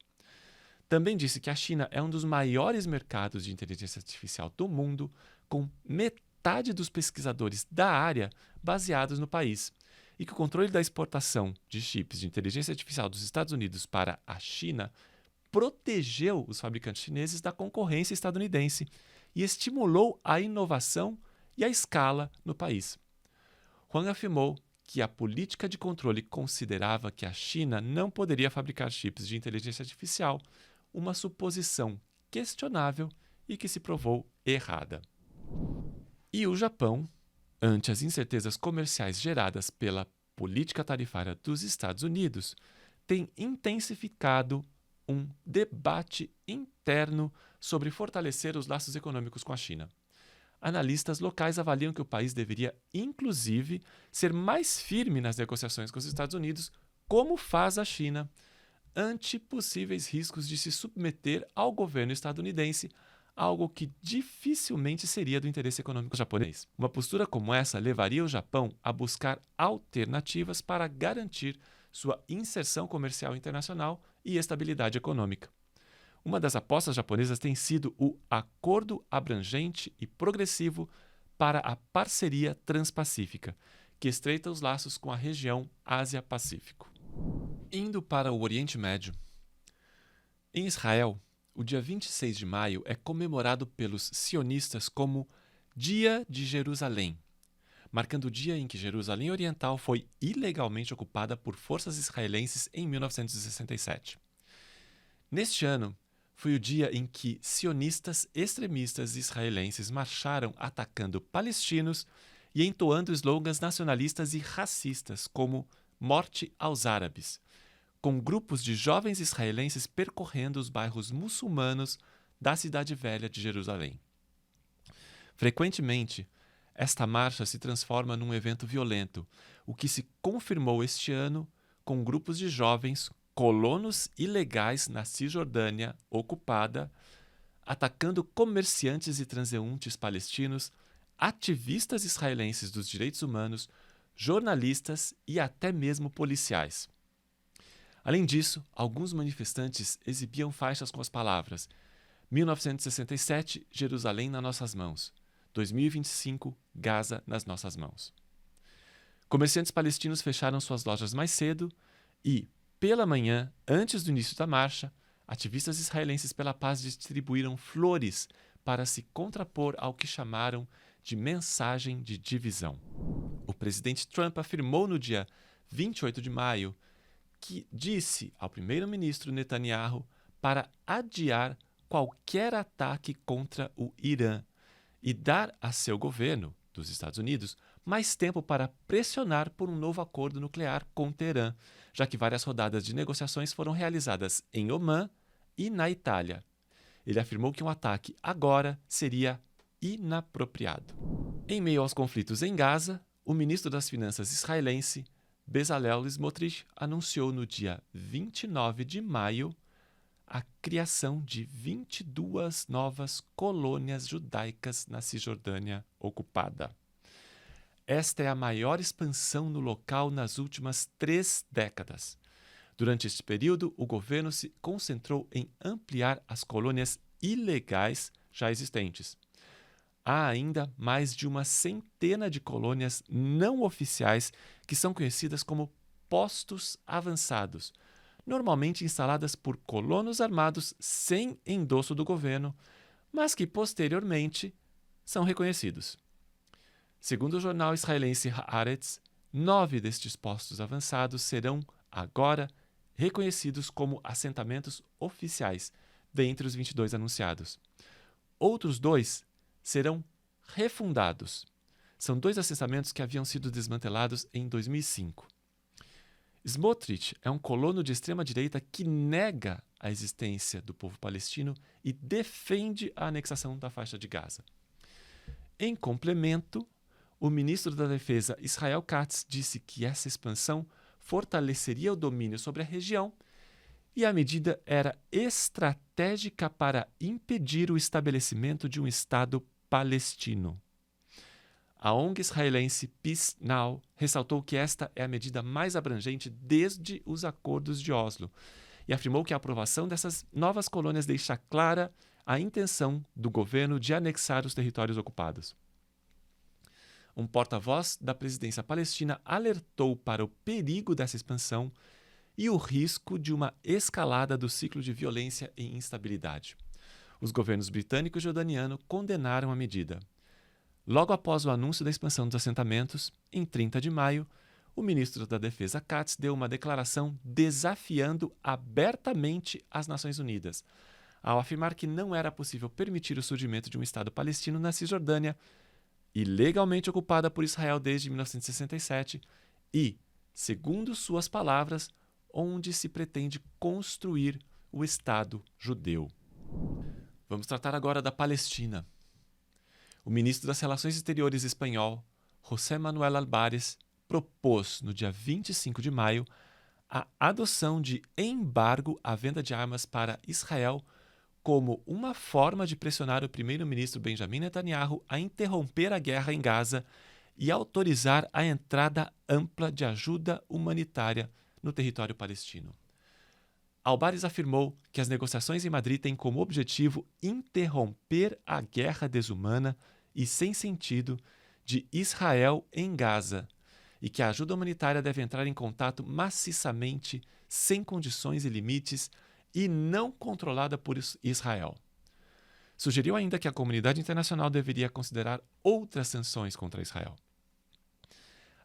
Também disse que a China é um dos maiores mercados de inteligência artificial do mundo, com metade dos pesquisadores da área baseados no país, e que o controle da exportação de chips de inteligência artificial dos Estados Unidos para a China protegeu os fabricantes chineses da concorrência estadunidense e estimulou a inovação e a escala no país. Huang afirmou que a política de controle considerava que a China não poderia fabricar chips de inteligência artificial, uma suposição questionável e que se provou errada. E o Japão, ante as incertezas comerciais geradas pela política tarifária dos Estados Unidos, tem intensificado um debate interno sobre fortalecer os laços econômicos com a China. Analistas locais avaliam que o país deveria, inclusive, ser mais firme nas negociações com os Estados Unidos, como faz a China, ante possíveis riscos de se submeter ao governo estadunidense, algo que dificilmente seria do interesse econômico japonês. Uma postura como essa levaria o Japão a buscar alternativas para garantir sua inserção comercial internacional e estabilidade econômica. Uma das apostas japonesas tem sido o Acordo Abrangente e Progressivo para a Parceria Transpacífica, que estreita os laços com a região Ásia-Pacífico. Indo para o Oriente Médio. Em Israel, o dia 26 de maio é comemorado pelos sionistas como Dia de Jerusalém, marcando o dia em que Jerusalém Oriental foi ilegalmente ocupada por forças israelenses em 1967. Neste ano, foi o dia em que sionistas extremistas israelenses marcharam atacando palestinos e entoando slogans nacionalistas e racistas como Morte aos Árabes, com grupos de jovens israelenses percorrendo os bairros muçulmanos da Cidade Velha de Jerusalém. Frequentemente, esta marcha se transforma num evento violento, o que se confirmou este ano com grupos de jovens colonos ilegais na Cisjordânia ocupada, atacando comerciantes e transeuntes palestinos, ativistas israelenses dos direitos humanos, jornalistas e até mesmo policiais. Além disso, alguns manifestantes exibiam faixas com as palavras 1967, Jerusalém nas nossas mãos. 2025, Gaza nas nossas mãos. Comerciantes palestinos fecharam suas lojas mais cedo e, pela manhã, antes do início da marcha, ativistas israelenses pela paz distribuíram flores para se contrapor ao que chamaram de mensagem de divisão. O presidente Trump afirmou no dia 28 de maio que disse ao primeiro-ministro Netanyahu para adiar qualquer ataque contra o Irã e dar a seu governo, dos Estados Unidos, mais tempo para pressionar por um novo acordo nuclear com Teherã, já que várias rodadas de negociações foram realizadas em Omã e na Itália. Ele afirmou que um ataque agora seria inapropriado. Em meio aos conflitos em Gaza, o ministro das Finanças israelense, Bezalel Smotrich, anunciou no dia 29 de maio a criação de 22 novas colônias judaicas na Cisjordânia ocupada. Esta é a maior expansão no local nas últimas 3 décadas. Durante este período, o governo se concentrou em ampliar as colônias ilegais já existentes. há ainda mais de uma centena de colônias não oficiais que são conhecidas como postos avançados, normalmente instaladas por colonos armados sem endosso do governo, mas que posteriormente são reconhecidos. Segundo o jornal israelense Haaretz, 9 destes postos avançados serão agora reconhecidos como assentamentos oficiais, dentre os 22 anunciados. Outros 2 serão refundados. São 2 assentamentos que haviam sido desmantelados em 2005. Smotrich é um colono de extrema-direita que nega a existência do povo palestino e defende a anexação da faixa de Gaza. Em complemento, o ministro da Defesa Israel Katz disse que essa expansão fortaleceria o domínio sobre a região e a medida era estratégica para impedir o estabelecimento de um Estado palestino. A ONG israelense Peace Now ressaltou que esta é a medida mais abrangente desde os acordos de Oslo e afirmou que a aprovação dessas novas colônias deixa clara a intenção do governo de anexar os territórios ocupados. Um porta-voz da presidência palestina alertou para o perigo dessa expansão e o risco de uma escalada do ciclo de violência e instabilidade. Os governos britânico e jordaniano condenaram a medida. Logo após o anúncio da expansão dos assentamentos, em 30 de maio, o ministro da Defesa Katz deu uma declaração desafiando abertamente as Nações Unidas, ao afirmar que não era possível permitir o surgimento de um Estado palestino na Cisjordânia, ilegalmente ocupada por Israel desde 1967 e, segundo suas palavras, onde se pretende construir o Estado judeu. Vamos tratar agora da Palestina. O ministro das Relações Exteriores espanhol, José Manuel Álvarez, propôs, no dia 25 de maio, a adoção de embargo à venda de armas para Israel como uma forma de pressionar o primeiro-ministro Benjamin Netanyahu a interromper a guerra em Gaza e autorizar a entrada ampla de ajuda humanitária no território palestino. Álvarez afirmou que as negociações em Madrid têm como objetivo interromper a guerra desumana e sem sentido de Israel em Gaza e que a ajuda humanitária deve entrar em contato maciçamente, sem condições e limites, e não controlada por Israel. Sugeriu ainda que a comunidade internacional deveria considerar outras sanções contra Israel.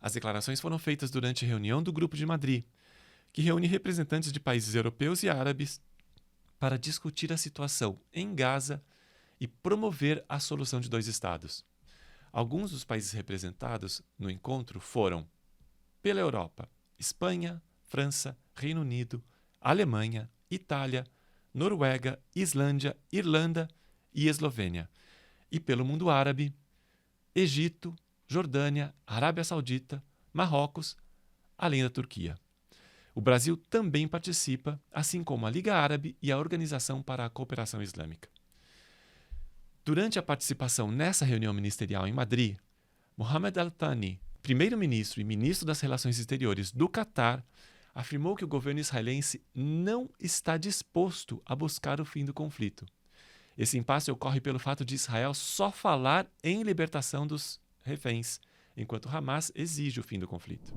As declarações foram feitas durante a reunião do Grupo de Madrid, que reúne representantes de países europeus e árabes para discutir a situação em Gaza e promover a solução de 2 estados. Alguns dos países representados no encontro foram, pela Europa, Espanha, França, Reino Unido, Alemanha, Itália, Noruega, Islândia, Irlanda e Eslovênia, e pelo mundo árabe, Egito, Jordânia, Arábia Saudita, Marrocos, além da Turquia. O Brasil também participa, assim como a Liga Árabe e a Organização para a Cooperação Islâmica. Durante a participação nessa reunião ministerial em Madrid, Mohamed Al-Thani, primeiro-ministro e ministro das Relações Exteriores do Catar, afirmou que o governo israelense não está disposto a buscar o fim do conflito. Esse impasse ocorre pelo fato de Israel só falar em libertação dos reféns, enquanto Hamas exige o fim do conflito.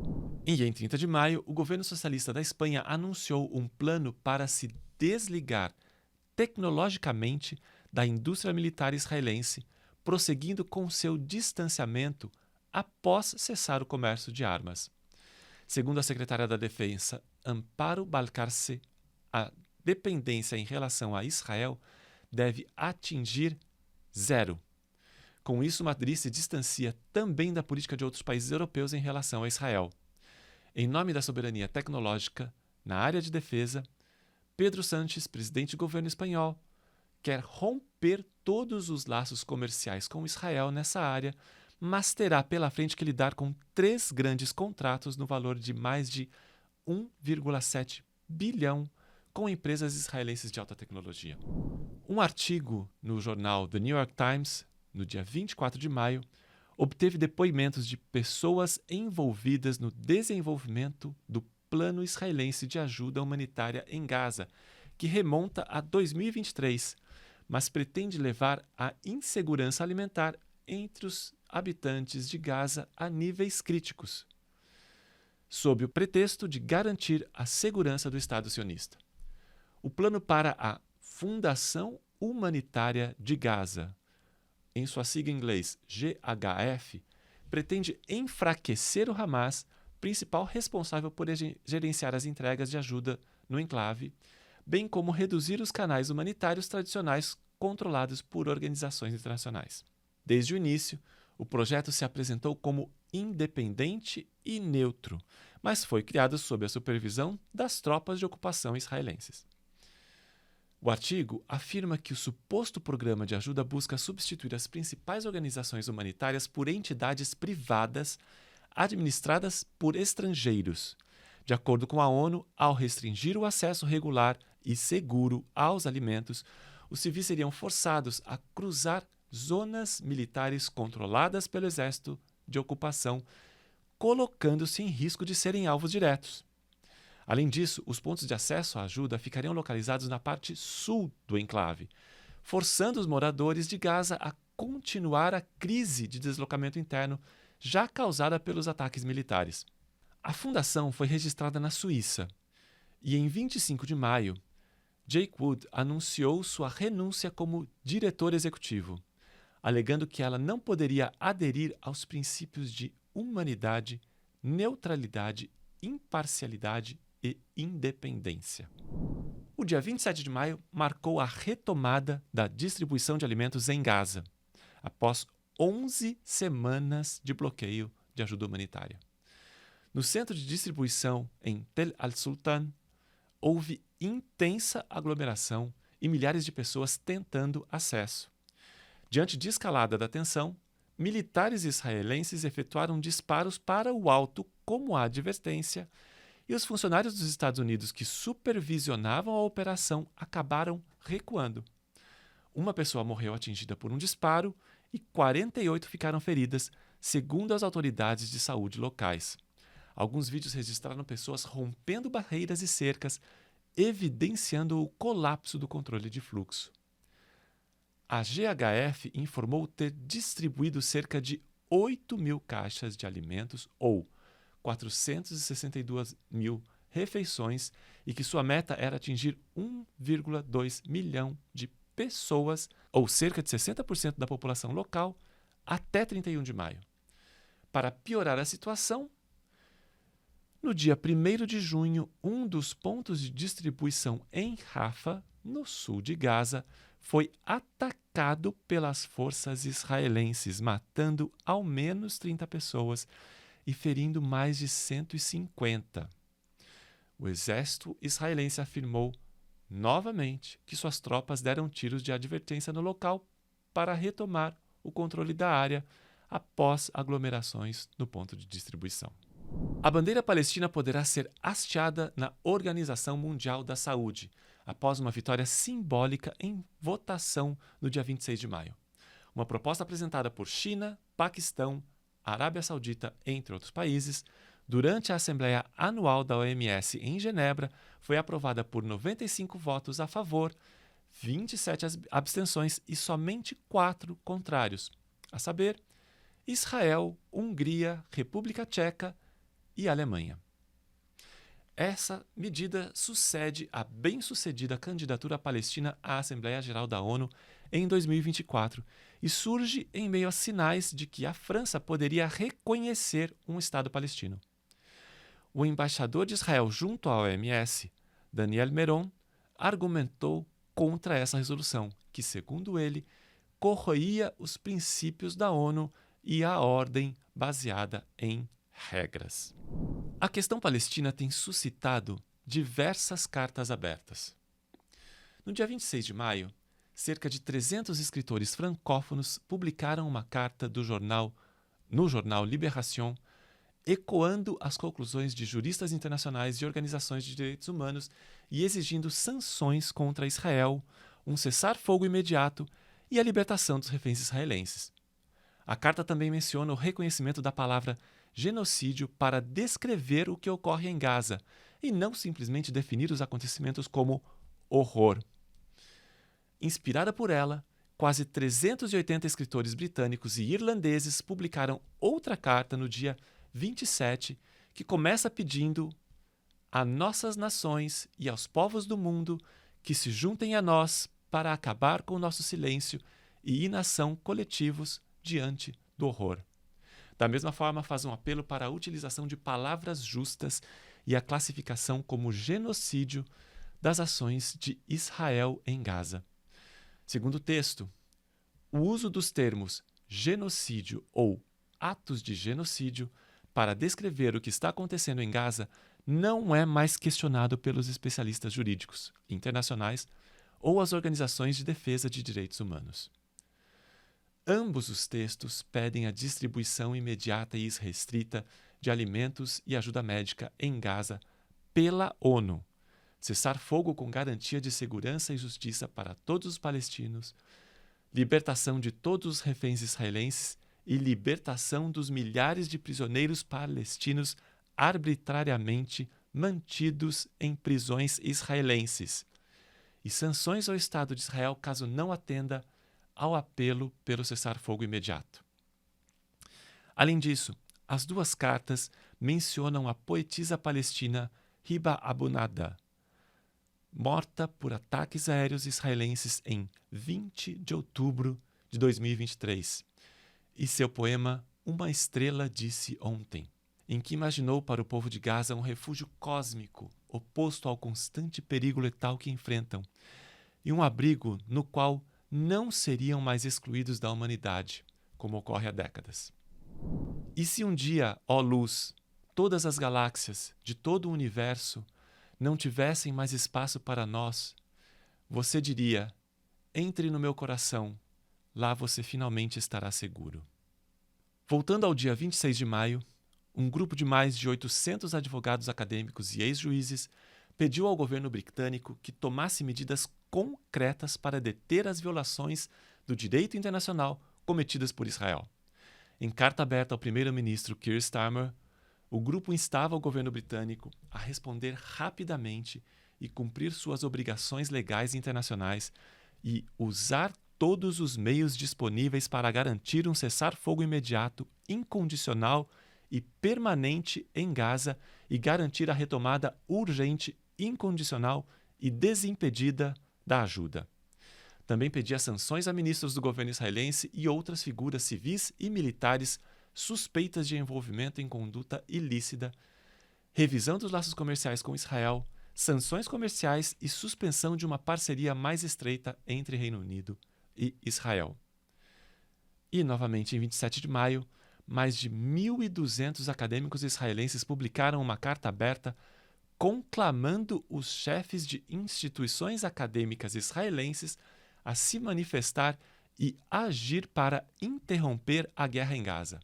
E em 30 de maio, o governo socialista da Espanha anunciou um plano para se desligar tecnologicamente da indústria militar israelense, prosseguindo com seu distanciamento após cessar o comércio de armas. Segundo a secretária da Defesa, Amparo Balcarce, a dependência em relação a Israel deve atingir 0. Com isso, Madrid se distancia também da política de outros países europeus em relação a Israel. Em nome da soberania tecnológica na área de defesa, Pedro Sánchez, presidente do governo espanhol, quer romper todos os laços comerciais com Israel nessa área, mas terá pela frente que lidar com 3 grandes contratos no valor de mais de 1,7 bilhão com empresas israelenses de alta tecnologia. Um artigo no jornal The New York Times, no dia 24 de maio, obteve depoimentos de pessoas envolvidas no desenvolvimento do Plano Israelense de Ajuda Humanitária em Gaza, que remonta a 2023, mas pretende levar a insegurança alimentar entre os habitantes de Gaza a níveis críticos, sob o pretexto de garantir a segurança do Estado sionista. O plano para a Fundação Humanitária de Gaza, em sua sigla em inglês GHF, pretende enfraquecer o Hamas, principal responsável por gerenciar as entregas de ajuda no enclave, bem como reduzir os canais humanitários tradicionais controlados por organizações internacionais. Desde o início, o projeto se apresentou como independente e neutro, mas foi criado sob a supervisão das tropas de ocupação israelenses. O artigo afirma que o suposto programa de ajuda busca substituir as principais organizações humanitárias por entidades privadas administradas por estrangeiros. De acordo com a ONU, ao restringir o acesso regular e seguro aos alimentos, os civis seriam forçados a cruzar zonas militares controladas pelo exército de ocupação, colocando-se em risco de serem alvos diretos. Além disso, os pontos de acesso à ajuda ficariam localizados na parte sul do enclave, forçando os moradores de Gaza a continuar a crise de deslocamento interno já causada pelos ataques militares. A fundação foi registrada na Suíça e, em 25 de maio, Jake Wood anunciou sua renúncia como diretor executivo, alegando que ela não poderia aderir aos princípios de humanidade, neutralidade, imparcialidade e independência. O dia 27 de maio marcou a retomada da distribuição de alimentos em Gaza, após 11 semanas de bloqueio de ajuda humanitária. No centro de distribuição em Tel al-Sultan, houve intensa aglomeração e milhares de pessoas tentando acesso. Diante de escalada da tensão, militares israelenses efetuaram disparos para o alto como advertência e os funcionários dos Estados Unidos que supervisionavam a operação acabaram recuando. Uma pessoa morreu atingida por um disparo e 48 ficaram feridas, segundo as autoridades de saúde locais. Alguns vídeos registraram pessoas rompendo barreiras e cercas, evidenciando o colapso do controle de fluxo. A GHF informou ter distribuído cerca de 8.000 caixas de alimentos ou 462 mil refeições e que sua meta era atingir 1,2 milhão de pessoas, ou cerca de 60% da população local, até 31 de maio. Para piorar a situação, no dia 1º de junho, um dos pontos de distribuição em Rafah, no sul de Gaza, foi atacado pelas forças israelenses, matando ao menos 30 pessoas e ferindo mais de 150. O exército israelense afirmou novamente que suas tropas deram tiros de advertência no local para retomar o controle da área após aglomerações no ponto de distribuição. A bandeira palestina poderá ser hasteada na Organização Mundial da Saúde, após uma vitória simbólica em votação no dia 26 de maio. Uma proposta apresentada por China, Paquistão, Arábia Saudita, entre outros países, durante a Assembleia Anual da OMS em Genebra, foi aprovada por 95 votos a favor, 27 abstenções e somente 4 contrários, a saber, Israel, Hungria, República Tcheca e Alemanha. Essa medida sucede à bem-sucedida candidatura palestina à Assembleia Geral da ONU em 2024 e surge em meio a sinais de que a França poderia reconhecer um Estado palestino. O embaixador de Israel junto à OMS, Daniel Meron, argumentou contra essa resolução, que, segundo ele, corroía os princípios da ONU e a ordem baseada em regras. A questão palestina tem suscitado diversas cartas abertas. No dia 26 de maio, cerca de 300 escritores francófonos publicaram uma carta no jornal Libération, ecoando as conclusões de juristas internacionais e organizações de direitos humanos e exigindo sanções contra Israel, um cessar-fogo imediato e a libertação dos reféns israelenses. A carta também menciona o reconhecimento da palavra genocídio para descrever o que ocorre em Gaza e não simplesmente definir os acontecimentos como horror. Inspirada por ela, quase 380 escritores britânicos e irlandeses publicaram outra carta no dia 27, que começa pedindo a nossas nações e aos povos do mundo que se juntem a nós para acabar com o nosso silêncio e inação coletivos diante do horror. Da mesma forma, faz um apelo para a utilização de palavras justas e a classificação como genocídio das ações de Israel em Gaza. Segundo o texto, o uso dos termos genocídio ou atos de genocídio para descrever o que está acontecendo em Gaza não é mais questionado pelos especialistas jurídicos internacionais ou as organizações de defesa de direitos humanos. Ambos os textos pedem a distribuição imediata e irrestrita de alimentos e ajuda médica em Gaza pela ONU, cessar fogo com garantia de segurança e justiça para todos os palestinos, libertação de todos os reféns israelenses e libertação dos milhares de prisioneiros palestinos arbitrariamente mantidos em prisões israelenses, e sanções ao Estado de Israel caso não atenda ao apelo pelo cessar-fogo imediato. Além disso, as duas cartas mencionam a poetisa palestina Hiba Abu Nada, morta por ataques aéreos israelenses em 20 de outubro de 2023, e seu poema Uma Estrela Disse Ontem, em que imaginou para o povo de Gaza um refúgio cósmico oposto ao constante perigo letal que enfrentam, e um abrigo no qual não seriam mais excluídos da humanidade, como ocorre há décadas. E se um dia, ó luz, todas as galáxias de todo o universo não tivessem mais espaço para nós, você diria: entre no meu coração, lá você finalmente estará seguro. Voltando ao dia 26 de maio, um grupo de mais de 800 advogados acadêmicos e ex-juízes pediu ao governo britânico que tomasse medidas concretas para deter as violações do direito internacional cometidas por Israel. Em carta aberta ao primeiro-ministro Keir Starmer, o grupo instava o governo britânico a responder rapidamente e cumprir suas obrigações legais internacionais e usar todos os meios disponíveis para garantir um cessar-fogo imediato, incondicional e permanente em Gaza e garantir a retomada urgente, incondicional e desimpedida da ajuda. Também pedia sanções a ministros do governo israelense e outras figuras civis e militares suspeitas de envolvimento em conduta ilícita, revisão dos laços comerciais com Israel, sanções comerciais e suspensão de uma parceria mais estreita entre Reino Unido e Israel. E, novamente, em 27 de maio, mais de 1.200 acadêmicos israelenses publicaram uma carta aberta conclamando os chefes de instituições acadêmicas israelenses a se manifestar e agir para interromper a guerra em Gaza.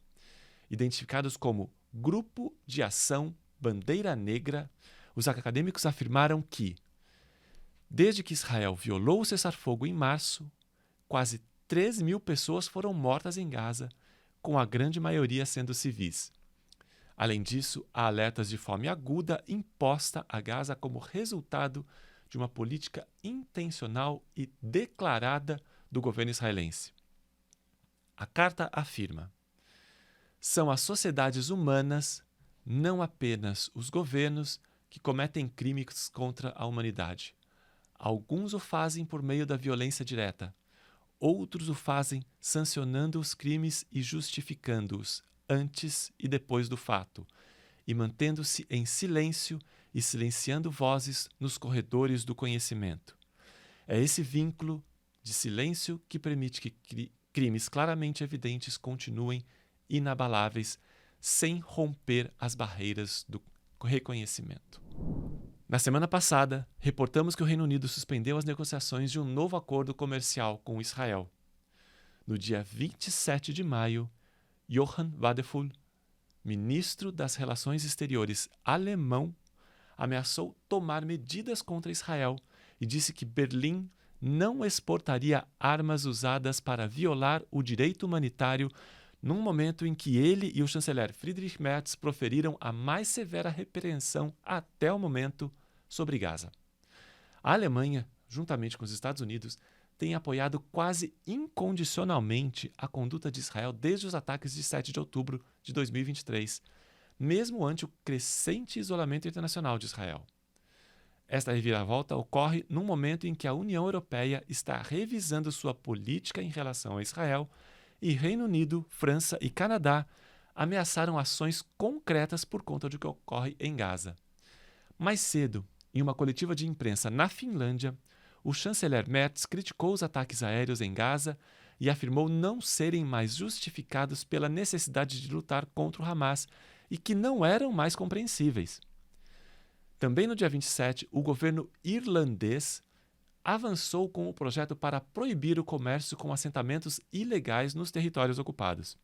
Identificados como Grupo de Ação Bandeira Negra, os acadêmicos afirmaram que, desde que Israel violou o cessar-fogo em março, quase 3.000 pessoas foram mortas em Gaza, com a grande maioria sendo civis. Além disso, há alertas de fome aguda imposta a Gaza como resultado de uma política intencional e declarada do governo israelense. A carta afirma: são as sociedades humanas, não apenas os governos, que cometem crimes contra a humanidade. Alguns o fazem por meio da violência direta, outros o fazem sancionando os crimes e justificando-os antes e depois do fato, e mantendo-se em silêncio e silenciando vozes nos corredores do conhecimento. É esse vínculo de silêncio que permite que crimes claramente evidentes continuem inabaláveis, sem romper as barreiras do reconhecimento. Na semana passada, reportamos que o Reino Unido suspendeu as negociações de um novo acordo comercial com Israel. No dia 27 de maio, Johann Wadephul, ministro das Relações Exteriores alemão, ameaçou tomar medidas contra Israel e disse que Berlim não exportaria armas usadas para violar o direito humanitário num momento em que ele e o chanceler Friedrich Merz proferiram a mais severa repreensão até o momento sobre Gaza. A Alemanha, juntamente com os Estados Unidos, tem apoiado quase incondicionalmente a conduta de Israel desde os ataques de 7 de outubro de 2023, mesmo ante o crescente isolamento internacional de Israel. Esta reviravolta ocorre num momento em que a União Europeia está revisando sua política em relação a Israel e Reino Unido, França e Canadá ameaçaram ações concretas por conta do que ocorre em Gaza. Mais cedo, em uma coletiva de imprensa na Finlândia, o chanceler Merz criticou os ataques aéreos em Gaza e afirmou não serem mais justificados pela necessidade de lutar contra o Hamas e que não eram mais compreensíveis. Também no dia 27, o governo irlandês avançou com o projeto para proibir o comércio com assentamentos ilegais nos territórios ocupados.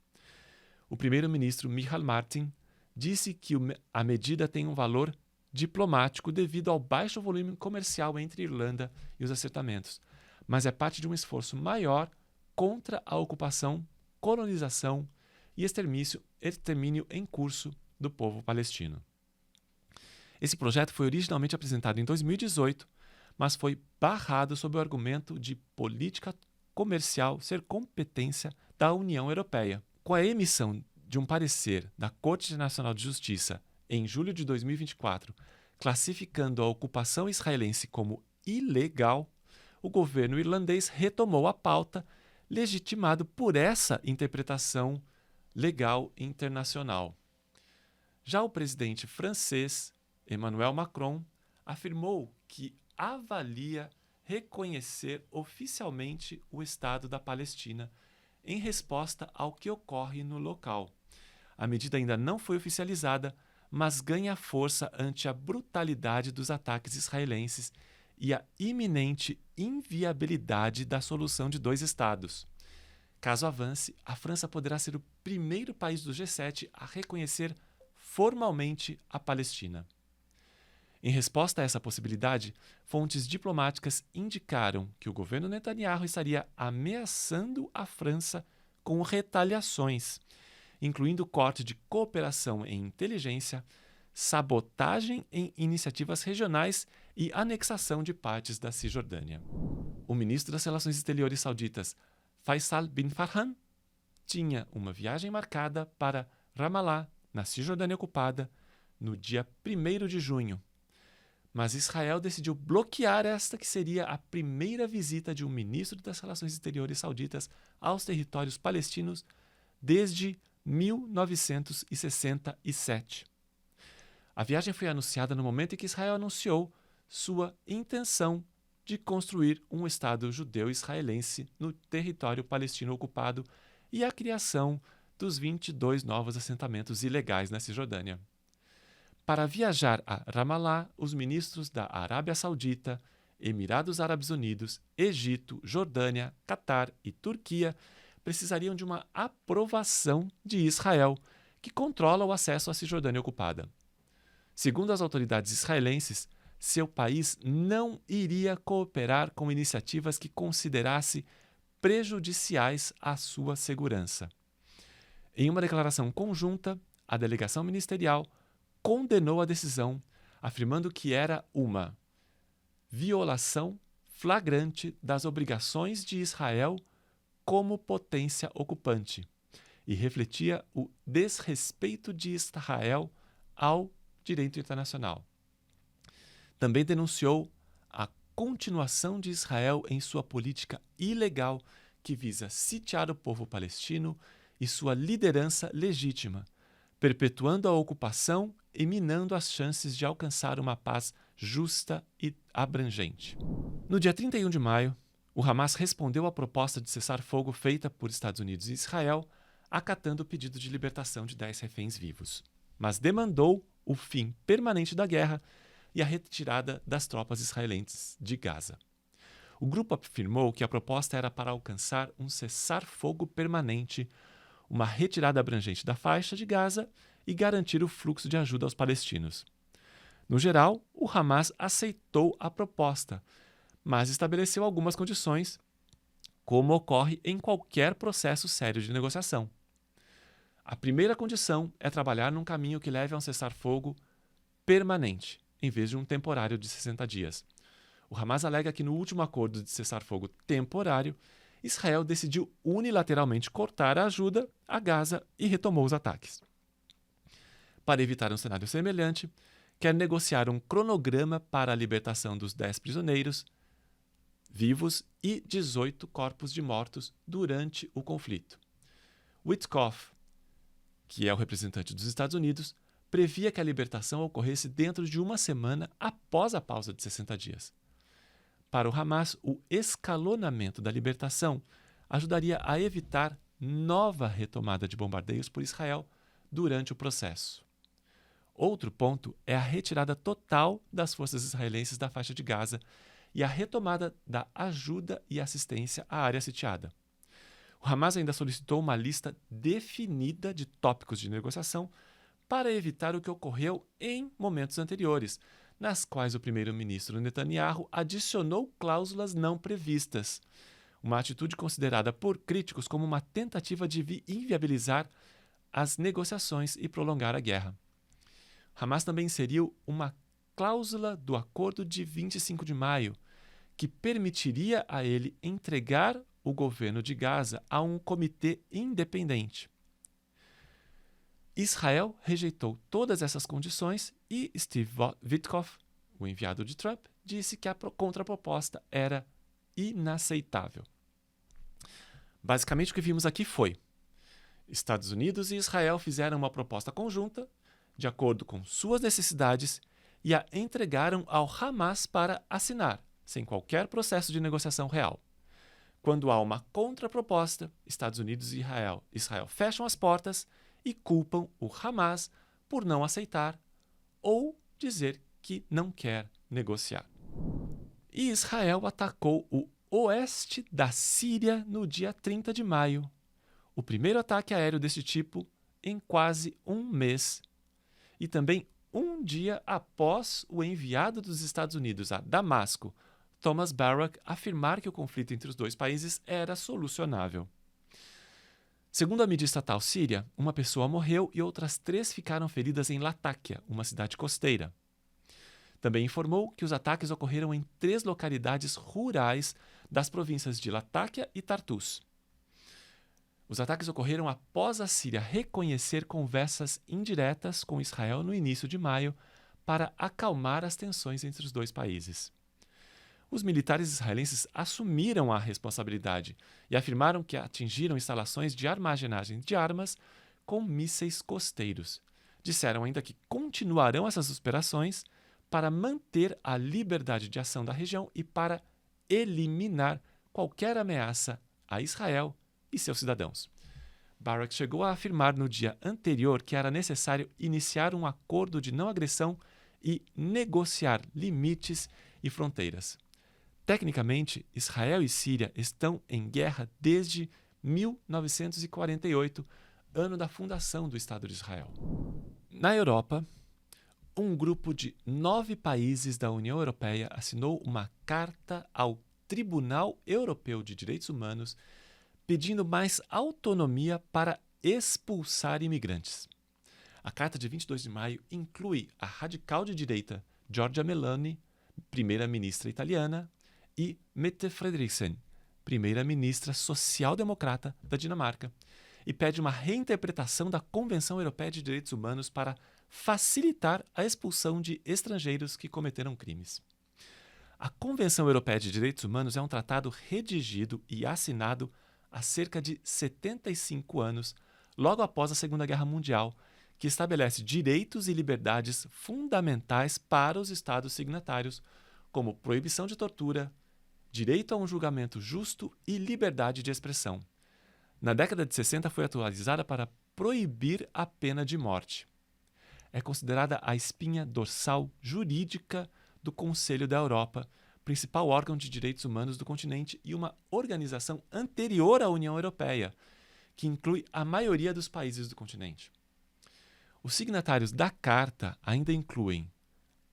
O primeiro-ministro Michael Martin disse que a medida tem um valor diplomático devido ao baixo volume comercial entre Irlanda e os assentamentos, mas é parte de um esforço maior contra a ocupação, colonização e extermínio em curso do povo palestino. Esse projeto foi originalmente apresentado em 2018, mas foi barrado sob o argumento de política comercial ser competência da União Europeia. Com a emissão de um parecer da Corte Internacional de Justiça em julho de 2024, classificando a ocupação israelense como ilegal, o governo irlandês retomou a pauta, legitimado por essa interpretação legal internacional. Já o presidente francês, Emmanuel Macron, afirmou que avalia reconhecer oficialmente o Estado da Palestina em resposta ao que ocorre no local. A medida ainda não foi oficializada, mas ganha força ante a brutalidade dos ataques israelenses e a iminente inviabilidade da solução de 2 estados. Caso avance, a França poderá ser o primeiro país do G7 a reconhecer formalmente a Palestina. Em resposta a essa possibilidade, fontes diplomáticas indicaram que o governo Netanyahu estaria ameaçando a França com retaliações, incluindo corte de cooperação em inteligência, sabotagem em iniciativas regionais e anexação de partes da Cisjordânia. O ministro das Relações Exteriores sauditas, Faisal bin Farhan, tinha uma viagem marcada para Ramallah, na Cisjordânia ocupada, no dia 1º de junho. Mas Israel decidiu bloquear esta que seria a primeira visita de um ministro das Relações Exteriores sauditas aos territórios palestinos desde 1967. A viagem foi anunciada no momento em que Israel anunciou sua intenção de construir um Estado judeu-israelense no território palestino ocupado e a criação dos 22 novos assentamentos ilegais na Cisjordânia. Para viajar a Ramallah, os ministros da Arábia Saudita, Emirados Árabes Unidos, Egito, Jordânia, Catar e Turquia precisariam de uma aprovação de Israel, que controla o acesso à Cisjordânia ocupada. Segundo as autoridades israelenses, seu país não iria cooperar com iniciativas que considerasse prejudiciais à sua segurança. Em uma declaração conjunta, a delegação ministerial condenou a decisão, afirmando que era uma violação flagrante das obrigações de Israel como potência ocupante e refletia o desrespeito de Israel ao direito internacional. Também denunciou a continuação de Israel em sua política ilegal que visa sitiar o povo palestino e sua liderança legítima, perpetuando a ocupação e minando as chances de alcançar uma paz justa e abrangente. No dia 31 de maio, o Hamas respondeu à proposta de cessar-fogo feita por Estados Unidos e Israel, acatando o pedido de libertação de 10 reféns vivos, mas demandou o fim permanente da guerra e a retirada das tropas israelenses de Gaza. O grupo afirmou que a proposta era para alcançar um cessar-fogo permanente, uma retirada abrangente da faixa de Gaza e garantir o fluxo de ajuda aos palestinos. No geral, o Hamas aceitou a proposta, mas estabeleceu algumas condições, como ocorre em qualquer processo sério de negociação. A primeira condição é trabalhar num caminho que leve a um cessar-fogo permanente, em vez de um temporário de 60 dias. O O Hamas alega que no último acordo de cessar-fogo temporário, Israel decidiu unilateralmente cortar a ajuda a Gaza e retomou os ataques. Para evitar um cenário semelhante, quer negociar um cronograma para a libertação dos 10 prisioneiros vivos e 18 corpos de mortos durante o conflito. Witkoff, que é o representante dos Estados Unidos, previa que a libertação ocorresse dentro de uma semana após a pausa de 60 dias. Para o Hamas, o escalonamento da libertação ajudaria a evitar nova retomada de bombardeios por Israel durante o processo. Outro ponto é a retirada total das forças israelenses da faixa de Gaza e a retomada da ajuda e assistência à área sitiada. O Hamas ainda solicitou uma lista definida de tópicos de negociação para evitar o que ocorreu em momentos anteriores, nas quais o primeiro-ministro Netanyahu adicionou cláusulas não previstas, uma atitude considerada por críticos como uma tentativa de inviabilizar as negociações e prolongar a guerra. Hamas também inseriu uma cláusula do acordo de 25 de maio, que permitiria a ele entregar o governo de Gaza a um comitê independente. Israel rejeitou todas essas condições e Steve Witkoff, o enviado de Trump, disse que a contraproposta era inaceitável. Basicamente, o que vimos aqui foi: Estados Unidos e Israel fizeram uma proposta conjunta, de acordo com suas necessidades, e a entregaram ao Hamas para assinar, sem qualquer processo de negociação real. Quando há uma contraproposta, Estados Unidos e Israel fecham as portas e culpam o Hamas por não aceitar ou dizer que não quer negociar. E Israel atacou o oeste da Síria no dia 30 de maio, o primeiro ataque aéreo desse tipo em quase um mês, e também um dia após o enviado dos Estados Unidos a Damasco, Thomas Barak, afirmar que o conflito entre os dois países era solucionável. Segundo a mídia estatal síria, uma pessoa morreu e outras 3 ficaram feridas em Latáquia, uma cidade costeira. Também informou que os ataques ocorreram em 3 localidades rurais das províncias de Latáquia e Tartus. Os ataques ocorreram após a Síria reconhecer conversas indiretas com Israel no início de maio para acalmar as tensões entre os dois países. Os militares israelenses assumiram a responsabilidade e afirmaram que atingiram instalações de armazenagem de armas com mísseis costeiros. Disseram ainda que continuarão essas operações para manter a liberdade de ação da região e para eliminar qualquer ameaça a Israel e seus cidadãos. Barak chegou a afirmar no dia anterior que era necessário iniciar um acordo de não agressão e negociar limites e fronteiras. Tecnicamente, Israel e Síria estão em guerra desde 1948, ano da fundação do Estado de Israel. Na Europa, um grupo de 9 países da União Europeia assinou uma carta ao Tribunal Europeu de Direitos Humanos pedindo mais autonomia para expulsar imigrantes. A carta de 22 de maio inclui a radical de direita Giorgia Meloni, primeira-ministra italiana, e Mette Frederiksen, primeira-ministra social-democrata da Dinamarca, e pede uma reinterpretação da Convenção Europeia de Direitos Humanos para facilitar a expulsão de estrangeiros que cometeram crimes. A Convenção Europeia de Direitos Humanos é um tratado redigido e assinado há cerca de 75 anos, logo após a Segunda Guerra Mundial, que estabelece direitos e liberdades fundamentais para os Estados signatários, como proibição de tortura, direito a um julgamento justo e liberdade de expressão. Na década de 60 foi atualizada para proibir a pena de morte. É considerada a espinha dorsal jurídica do Conselho da Europa, principal órgão de direitos humanos do continente e uma organização anterior à União Europeia, que inclui a maioria dos países do continente. Os signatários da Carta ainda incluem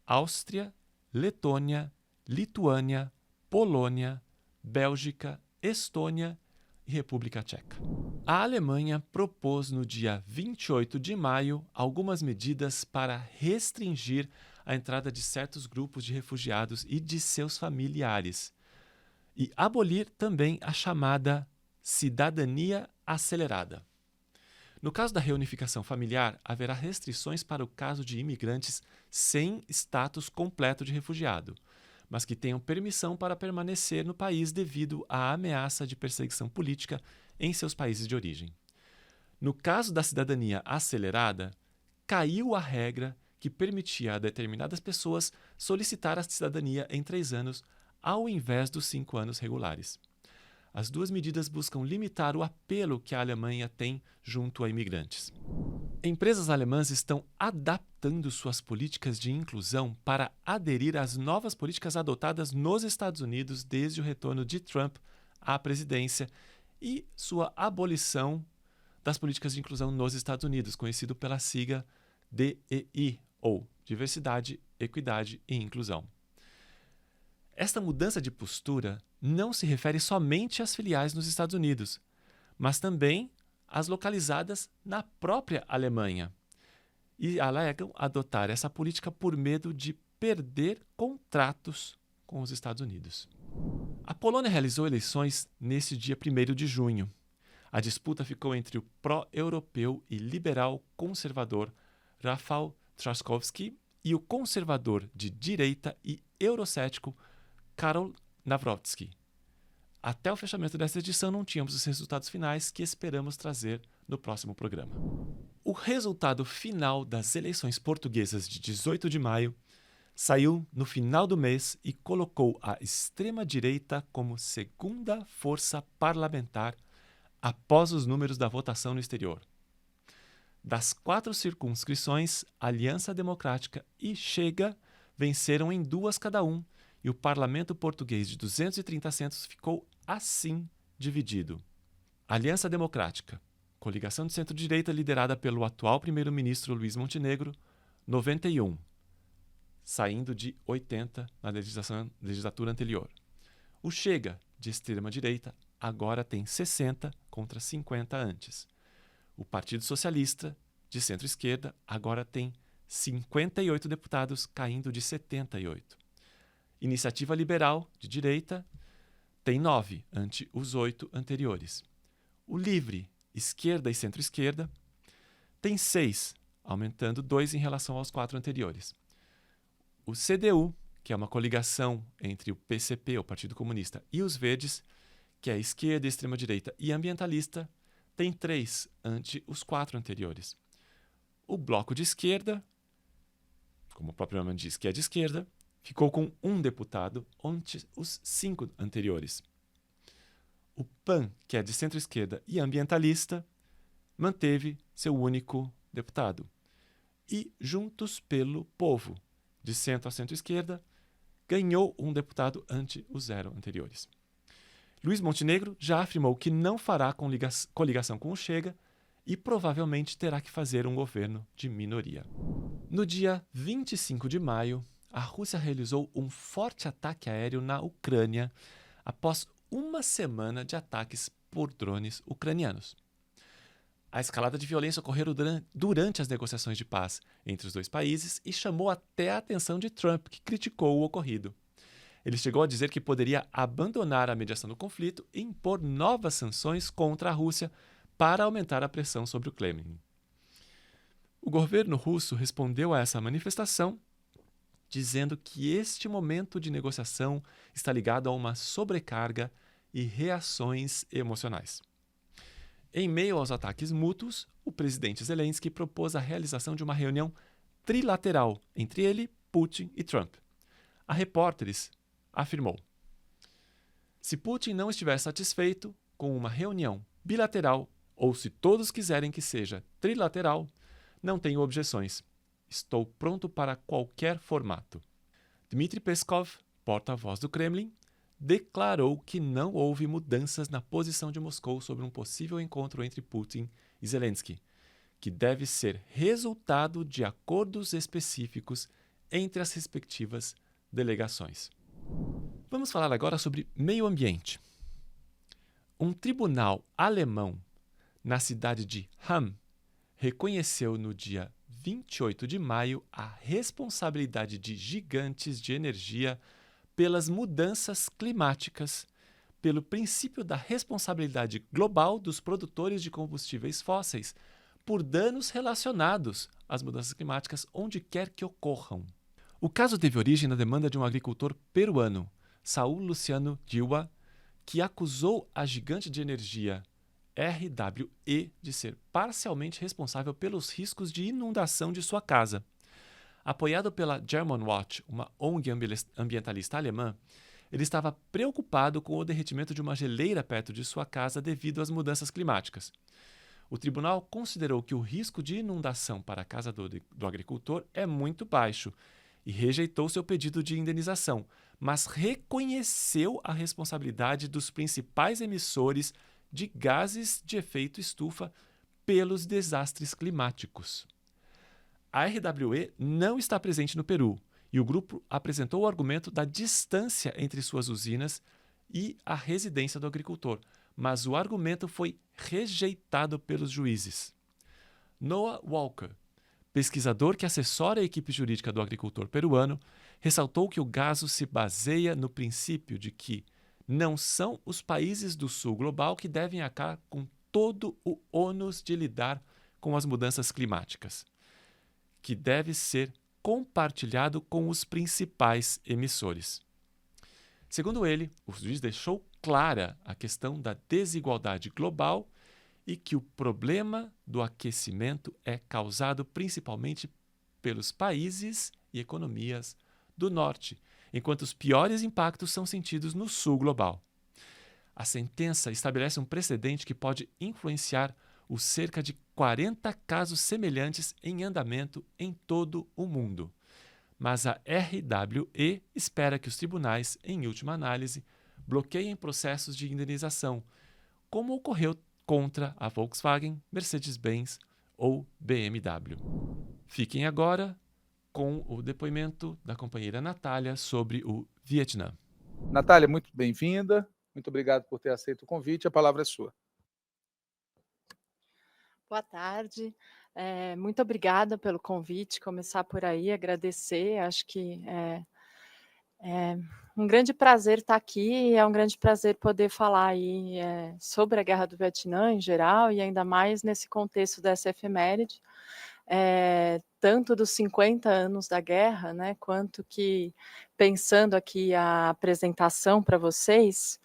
Áustria, Letônia, Lituânia, Polônia, Bélgica, Estônia e República Tcheca. A Alemanha propôs no dia 28 de maio algumas medidas para restringir a entrada de certos grupos de refugiados e de seus familiares, e abolir também a chamada cidadania acelerada. No caso da reunificação familiar, haverá restrições para o caso de imigrantes sem status completo de refugiado, mas que tenham permissão para permanecer no país devido à ameaça de perseguição política em seus países de origem. No caso da cidadania acelerada, caiu a regra que permitia a determinadas pessoas solicitar a cidadania em 3 anos, ao invés dos 5 anos regulares. As duas medidas buscam limitar o apelo que a Alemanha tem junto a imigrantes. Empresas alemãs estão adaptando suas políticas de inclusão para aderir às novas políticas adotadas nos Estados Unidos desde o retorno de Trump à presidência e sua abolição das políticas de inclusão nos Estados Unidos, conhecido pela sigla DEI, ou Diversidade, Equidade e Inclusão. Esta mudança de postura não se refere somente às filiais nos Estados Unidos, mas também às localizadas na própria Alemanha, e alegam adotar essa política por medo de perder contratos com os Estados Unidos. A Polônia realizou eleições nesse dia 1º de junho. A disputa ficou entre o pró-europeu e liberal conservador Rafał Trzaskowski e o conservador de direita e eurocético Karol Nawrocki. Até o fechamento desta edição não tínhamos os resultados finais que esperamos trazer no próximo programa. O resultado final das eleições portuguesas de 18 de maio saiu no final do mês e colocou a extrema-direita como segunda força parlamentar após os números da votação no exterior. Das 4 circunscrições, Aliança Democrática e Chega venceram em 2 cada um, e o parlamento português de 230 assentos ficou assim dividido. Aliança Democrática, coligação de centro-direita liderada pelo atual primeiro-ministro Luís Montenegro, 91, saindo de 80 na legislatura anterior. O Chega, de extrema-direita, agora tem 60 contra 50 antes. O Partido Socialista, de centro-esquerda, agora tem 58 deputados, caindo de 78. Iniciativa Liberal, de direita, tem 9, ante os 8 anteriores. O Livre, esquerda e centro-esquerda, tem 6, aumentando 2 em relação aos 4 anteriores. O CDU, que é uma coligação entre o PCP, o Partido Comunista, e os Verdes, que é esquerda, extrema-direita e ambientalista, tem 3, ante os 4 anteriores. O Bloco de Esquerda, como o próprio nome diz que é de esquerda, ficou com 1 deputado, ante os 5 anteriores. O PAN, que é de centro-esquerda e ambientalista, manteve seu único deputado. E Juntos pelo Povo, de centro a centro-esquerda, ganhou 1 deputado ante os 0 anteriores. Luís Montenegro já afirmou que não fará coligação com o Chega e provavelmente terá que fazer um governo de minoria. No dia 25 de maio, a Rússia realizou um forte ataque aéreo na Ucrânia após uma semana de ataques por drones ucranianos. A escalada de violência ocorreu durante as negociações de paz entre os 2 países e chamou até a atenção de Trump, que criticou o ocorrido. Ele chegou a dizer que poderia abandonar a mediação do conflito e impor novas sanções contra a Rússia para aumentar a pressão sobre o Kremlin. O governo russo respondeu a essa manifestação dizendo que este momento de negociação está ligado a uma sobrecarga e reações emocionais. Em meio aos ataques mútuos, o presidente Zelensky propôs a realização de uma reunião trilateral entre ele, Putin e Trump. A Repórteres afirmou: se Putin não estiver satisfeito com uma reunião bilateral, ou se todos quiserem que seja trilateral, não tenho objeções. Estou pronto para qualquer formato. Dmitry Peskov, porta-voz do Kremlin, declarou que não houve mudanças na posição de Moscou sobre um possível encontro entre Putin e Zelensky, que deve ser resultado de acordos específicos entre as respectivas delegações. Vamos falar agora sobre meio ambiente. Um tribunal alemão na cidade de Hamm reconheceu no dia 28 de maio a responsabilidade de gigantes de energia pelas mudanças climáticas, pelo princípio da responsabilidade global dos produtores de combustíveis fósseis por danos relacionados às mudanças climáticas onde quer que ocorram. O caso teve origem na demanda de um agricultor peruano, Saul Luciano Diwa, que acusou a gigante de energia RWE de ser parcialmente responsável pelos riscos de inundação de sua casa. Apoiado pela Germanwatch, uma ONG ambientalista alemã, ele estava preocupado com o derretimento de uma geleira perto de sua casa devido às mudanças climáticas. O tribunal considerou que o risco de inundação para a casa do agricultor é muito baixo e rejeitou seu pedido de indenização, mas reconheceu a responsabilidade dos principais emissores de gases de efeito estufa pelos desastres climáticos. A RWE não está presente no Peru e o grupo apresentou o argumento da distância entre suas usinas e a residência do agricultor, mas o argumento foi rejeitado pelos juízes. Noah Walker, pesquisador que assessora a equipe jurídica do agricultor peruano, ressaltou que o caso se baseia no princípio de que não são os países do sul global que devem arcar com todo o ônus de lidar com as mudanças climáticas, que deve ser compartilhado com os principais emissores. Segundo ele, o juiz deixou clara a questão da desigualdade global e que o problema do aquecimento é causado principalmente pelos países e economias do norte, enquanto os piores impactos são sentidos no sul global. A sentença estabelece um precedente que pode influenciar os cerca de 40 casos semelhantes em andamento em todo o mundo. Mas a RWE espera que os tribunais, em última análise, bloqueiem processos de indenização, como ocorreu contra a Volkswagen, Mercedes-Benz ou BMW. Fiquem agora com o depoimento da companheira Natália sobre o Vietnã. Natália, muito bem-vinda. Muito obrigado por ter aceito o convite. A palavra é sua. Boa tarde. Muito obrigada pelo convite. Começar por aí, agradecer. Acho que é um grande prazer estar aqui. É um grande prazer poder falar aí sobre a Guerra do Vietnã em geral e ainda mais nesse contexto dessa efeméride, tanto dos 50 anos da guerra, né, quanto que, pensando aqui a apresentação para vocês,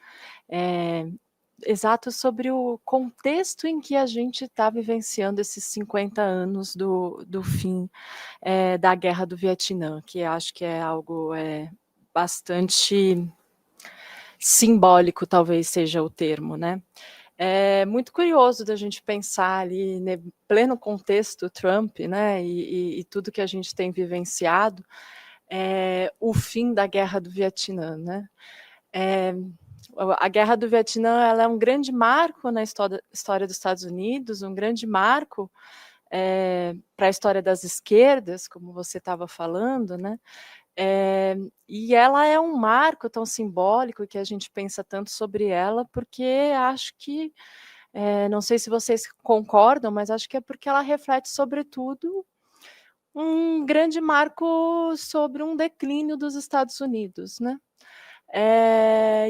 exato sobre o contexto em que a gente está vivenciando esses 50 anos do fim da Guerra do Vietnã, que acho que é algo bastante simbólico, talvez seja o termo, né? É muito curioso da gente pensar ali, né, pleno contexto Trump, né, e tudo que a gente tem vivenciado, o fim da Guerra do Vietnã, né? A Guerra do Vietnã, ela é um grande marco na história dos Estados Unidos, um grande marco para a história das esquerdas, como você estava falando, né? E ela é um marco tão simbólico que a gente pensa tanto sobre ela, porque acho que, não sei se vocês concordam, mas acho que é porque ela reflete, sobretudo, um grande marco sobre um declínio dos Estados Unidos, né?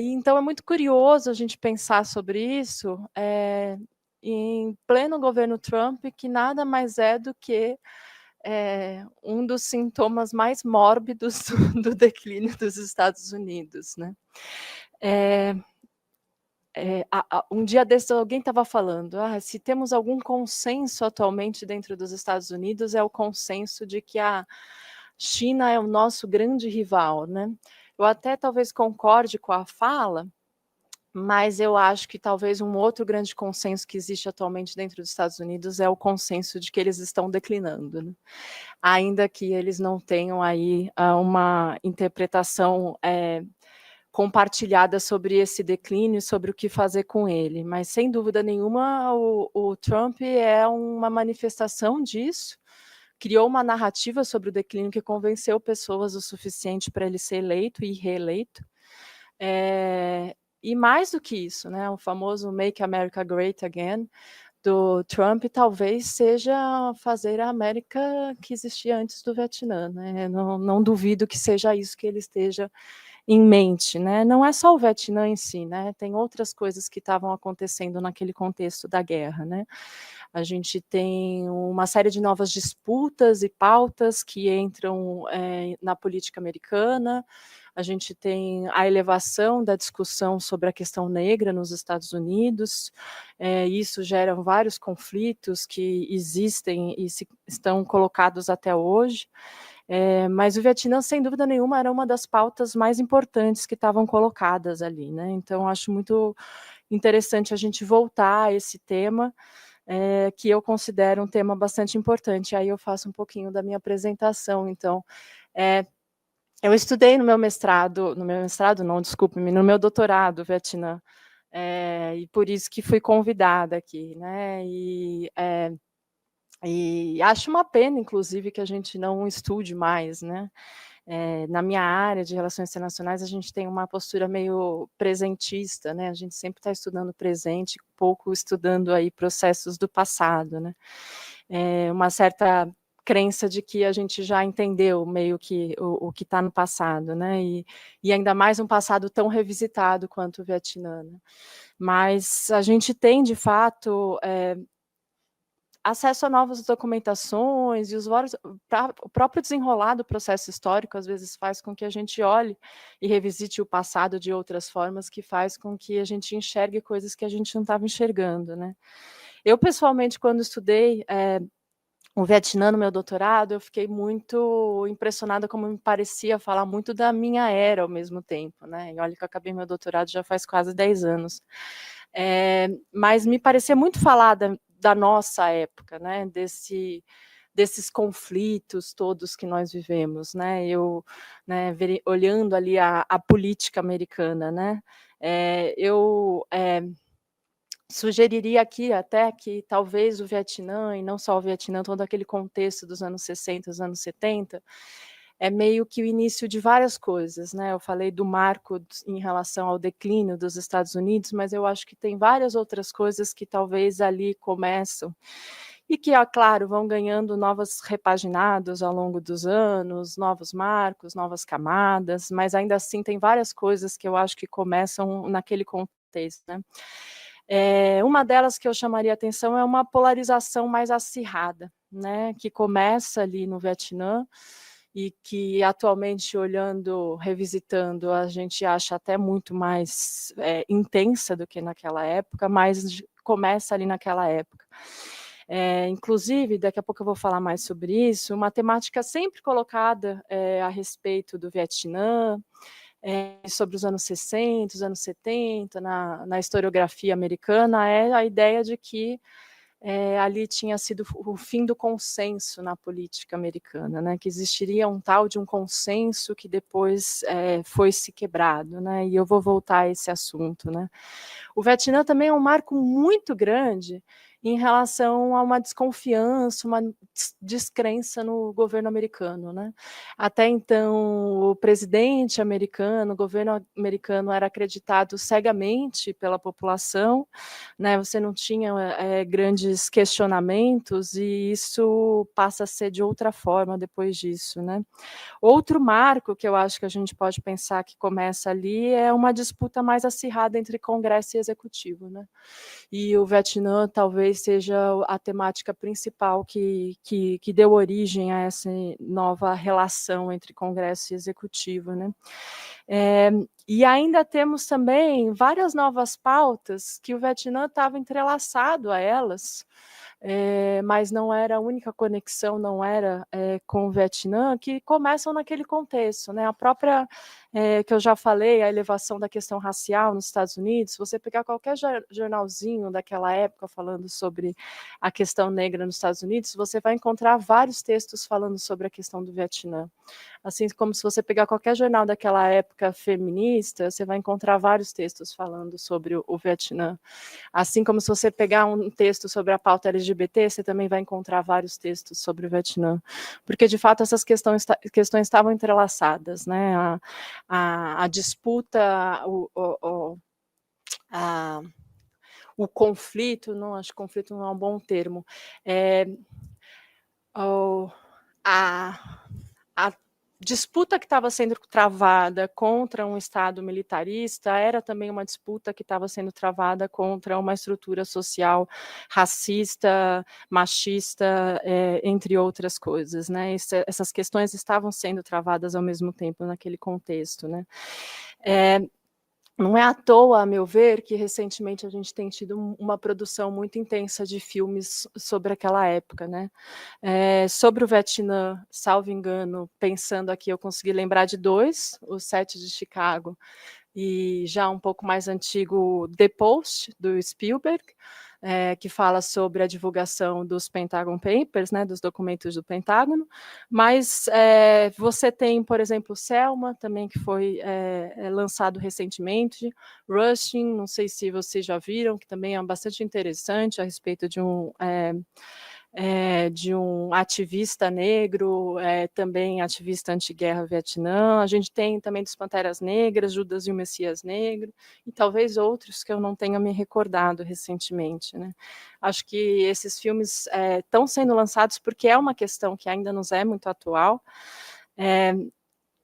Então é muito curioso a gente pensar sobre isso em pleno governo Trump, que nada mais é do que um dos sintomas mais mórbidos do declínio dos Estados Unidos, né? Um dia desses alguém estava falando, se temos algum consenso atualmente dentro dos Estados Unidos, é o consenso de que a China é o nosso grande rival, né? Eu até talvez concorde com a fala, mas eu acho que talvez um outro grande consenso que existe atualmente dentro dos Estados Unidos é o consenso de que eles estão declinando, né? Ainda que eles não tenham aí uma interpretação compartilhada sobre esse declínio e sobre o que fazer com ele. Mas, sem dúvida nenhuma, o Trump é uma manifestação disso, criou uma narrativa sobre o declínio que convenceu pessoas o suficiente para ele ser eleito e reeleito. E mais do que isso, né, o famoso Make America Great Again, do Trump talvez seja fazer a América que existia antes do Vietnã, né? Não duvido que seja isso que ele esteja em mente, né? Não é só o Vietnã em si, né? Tem outras coisas que estavam acontecendo naquele contexto da guerra, né? A gente tem uma série de novas disputas e pautas que entram na política americana. A gente tem a elevação da discussão sobre a questão negra nos Estados Unidos. Isso gera vários conflitos que existem e estão colocados até hoje. Mas o Vietnã, sem dúvida nenhuma, era uma das pautas mais importantes que estavam colocadas ali, né? Então, acho muito interessante a gente voltar a esse tema, que eu considero um tema bastante importante. Aí eu faço um pouquinho da minha apresentação. Então, eu estudei no meu mestrado não, desculpe-me, no meu doutorado, Vietnã, e por isso que fui convidada aqui, né? E acho uma pena, inclusive, que a gente não estude mais, né? Na minha área de relações internacionais, a gente tem uma postura meio presentista, né? A gente sempre está estudando o presente, pouco estudando aí processos do passado, né? Uma certa crença de que a gente já entendeu meio que o que está no passado, né? E ainda mais um passado tão revisitado quanto o Vietnã, né? Mas a gente tem, de fato, acesso a novas documentações e o próprio desenrolar do processo histórico às vezes faz com que a gente olhe e revisite o passado de outras formas, que faz com que a gente enxergue coisas que a gente não estava enxergando, né? Eu, pessoalmente, quando estudei o Vietnã no meu doutorado, eu fiquei muito impressionada como me parecia falar muito da minha era ao mesmo tempo, né? E olha que eu acabei meu doutorado já faz quase 10 anos. Mas me parecia muito falar da nossa época, né? Desses conflitos todos que nós vivemos, né? Eu, né, olhando ali a política americana, né? Eu sugeriria aqui até que talvez o Vietnã, e não só o Vietnã, todo aquele contexto dos anos 60, dos anos 70, é meio que o início de várias coisas, né? Eu falei do marco em relação ao declínio dos Estados Unidos, mas eu acho que tem várias outras coisas que talvez ali começam e que, claro, vão ganhando novas repaginados ao longo dos anos, novos marcos, novas camadas, mas ainda assim tem várias coisas que eu acho que começam naquele contexto, né? Uma delas que eu chamaria atenção é uma polarização mais acirrada, né, que começa ali no Vietnã e que atualmente, olhando, revisitando, a gente acha até muito mais intensa do que naquela época, mas começa ali naquela época. Inclusive, daqui a pouco eu vou falar mais sobre isso, uma temática sempre colocada a respeito do Vietnã, sobre os anos 60, os anos 70, na historiografia americana, é a ideia de que ali tinha sido o fim do consenso na política americana, né, que existiria um tal de um consenso que depois foi se quebrado, né, e eu vou voltar a esse assunto, né. O Vietnã também é um marco muito grande em relação a uma desconfiança, uma descrença no governo americano, né. Até então, o presidente americano, o governo americano era acreditado cegamente pela população, né, você não tinha grandes questionamentos e isso passa a ser de outra forma depois disso, né. Outro marco que eu acho que a gente pode pensar que começa ali é uma disputa mais acirrada entre Congresso e Executivo, né. E o Vietnã talvez seja a temática principal que deu origem a essa nova relação entre Congresso e Executivo, né. E ainda temos também várias novas pautas que o Vietnã estava entrelaçado a elas, mas não era a única conexão, não era com o Vietnã, que começam naquele contexto, né? A própria, que eu já falei, a elevação da questão racial nos Estados Unidos, se você pegar qualquer jornalzinho daquela época falando sobre a questão negra nos Estados Unidos, você vai encontrar vários textos falando sobre a questão do Vietnã. Assim como se você pegar qualquer jornal daquela época feminista, você vai encontrar vários textos falando sobre o Vietnã. Assim como se você pegar um texto sobre a pauta LGBT, você também vai encontrar vários textos sobre o Vietnã. Porque, de fato, essas questões estavam entrelaçadas, né? A disputa, o conflito, não acho que conflito não é um bom termo, é, a disputa que estava sendo travada contra um Estado militarista era também uma disputa que estava sendo travada contra uma estrutura social racista, machista, entre outras coisas, né? Essas questões estavam sendo travadas ao mesmo tempo naquele contexto, né? Não é à toa, a meu ver, que recentemente a gente tem tido uma produção muito intensa de filmes sobre aquela época, né? Sobre o Vietnã, salvo engano, pensando aqui, eu consegui lembrar de 2, o 7 de Chicago, e já um pouco mais antigo, The Post, do Spielberg, que fala sobre a divulgação dos Pentagon Papers, né, dos documentos do Pentágono, mas você tem, por exemplo, Selma, também, que foi lançado recentemente, Rushing, não sei se vocês já viram, que também é bastante interessante, a respeito de um ativista negro, também ativista anti-guerra Vietnã. A gente tem também dos Panteras Negras, Judas e o Messias Negro, e talvez outros que eu não tenha me recordado recentemente, né? Acho que esses filmes estão sendo lançados porque é uma questão que ainda nos é muito atual,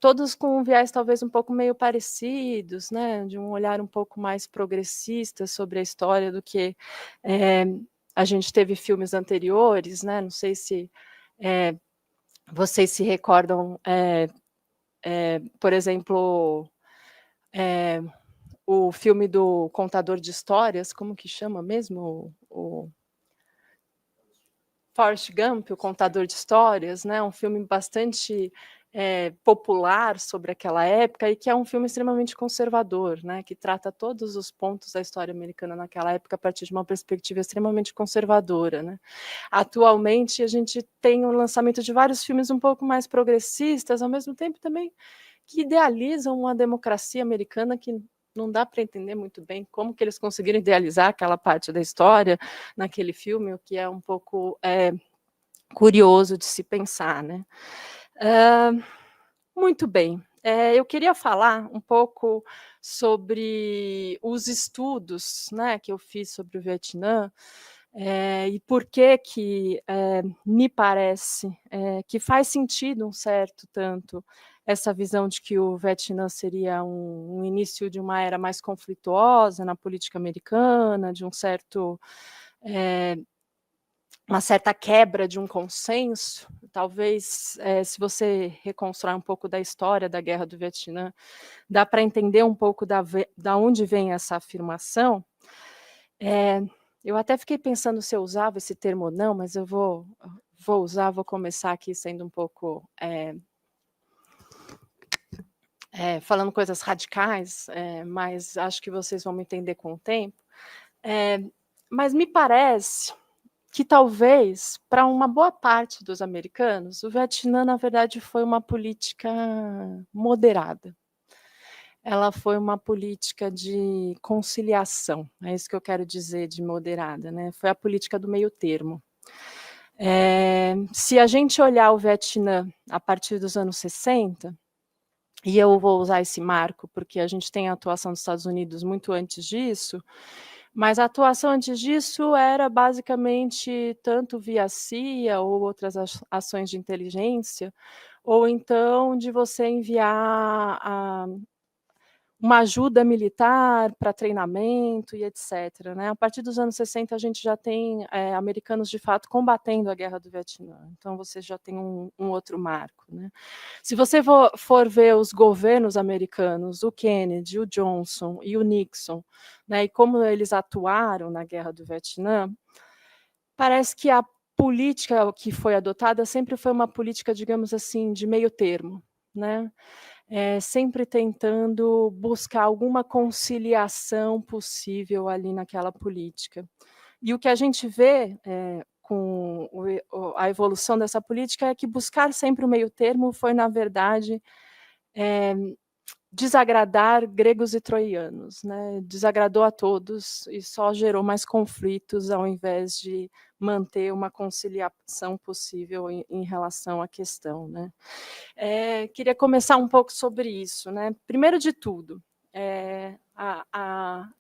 todos com um viés talvez um pouco meio parecidos, né? De um olhar um pouco mais progressista sobre a história do que a gente teve filmes anteriores, né? Não sei se vocês se recordam, por exemplo, o filme do Contador de Histórias, como que chama mesmo? O Forrest Gump, o Contador de Histórias, né? Um filme bastante popular sobre aquela época e que é um filme extremamente conservador, né? Que trata todos os pontos da história americana naquela época a partir de uma perspectiva extremamente conservadora, né? Atualmente a gente tem o lançamento de vários filmes um pouco mais progressistas, ao mesmo tempo também que idealizam uma democracia americana que não dá para entender muito bem como que eles conseguiram idealizar aquela parte da história naquele filme, o que é um pouco curioso de se pensar, né? Muito bem. Eu queria falar um pouco sobre os estudos, né, que eu fiz sobre o Vietnã, e por que me parece que faz sentido um certo tanto essa visão de que o Vietnã seria um início de uma era mais conflituosa na política americana, de uma certa quebra de um consenso. Talvez, se você reconstrói um pouco da história da Guerra do Vietnã, dá para entender um pouco da onde vem essa afirmação. Eu até fiquei pensando se eu usava esse termo ou não, mas eu vou usar, vou começar aqui sendo um pouco falando coisas radicais, mas acho que vocês vão me entender com o tempo. Mas me parece que talvez, para uma boa parte dos americanos, o Vietnã, na verdade, foi uma política moderada. Ela foi uma política de conciliação, é isso que eu quero dizer de moderada, né? Foi a política do meio termo. Se a gente olhar o Vietnã a partir dos anos 60, e eu vou usar esse marco porque a gente tem a atuação dos Estados Unidos muito antes disso, mas a atuação antes disso era basicamente tanto via CIA ou outras ações de inteligência, ou então de você enviar uma ajuda militar para treinamento e etc., né? A partir dos anos 60 a gente já tem americanos de fato combatendo a Guerra do Vietnã, então você já tem um outro marco, né? Se você for ver os governos americanos, o Kennedy, o Johnson e o Nixon, né, e como eles atuaram na Guerra do Vietnã, parece que a política que foi adotada sempre foi uma política, digamos assim, de meio termo, né? Sempre tentando buscar alguma conciliação possível ali naquela política. E o que a gente vê com a evolução dessa política é que buscar sempre o meio termo foi, na verdade, desagradar gregos e troianos, né? Desagradou a todos e só gerou mais conflitos ao invés de manter uma conciliação possível em relação à questão, né? Queria começar um pouco sobre isso, né? Primeiro de tudo,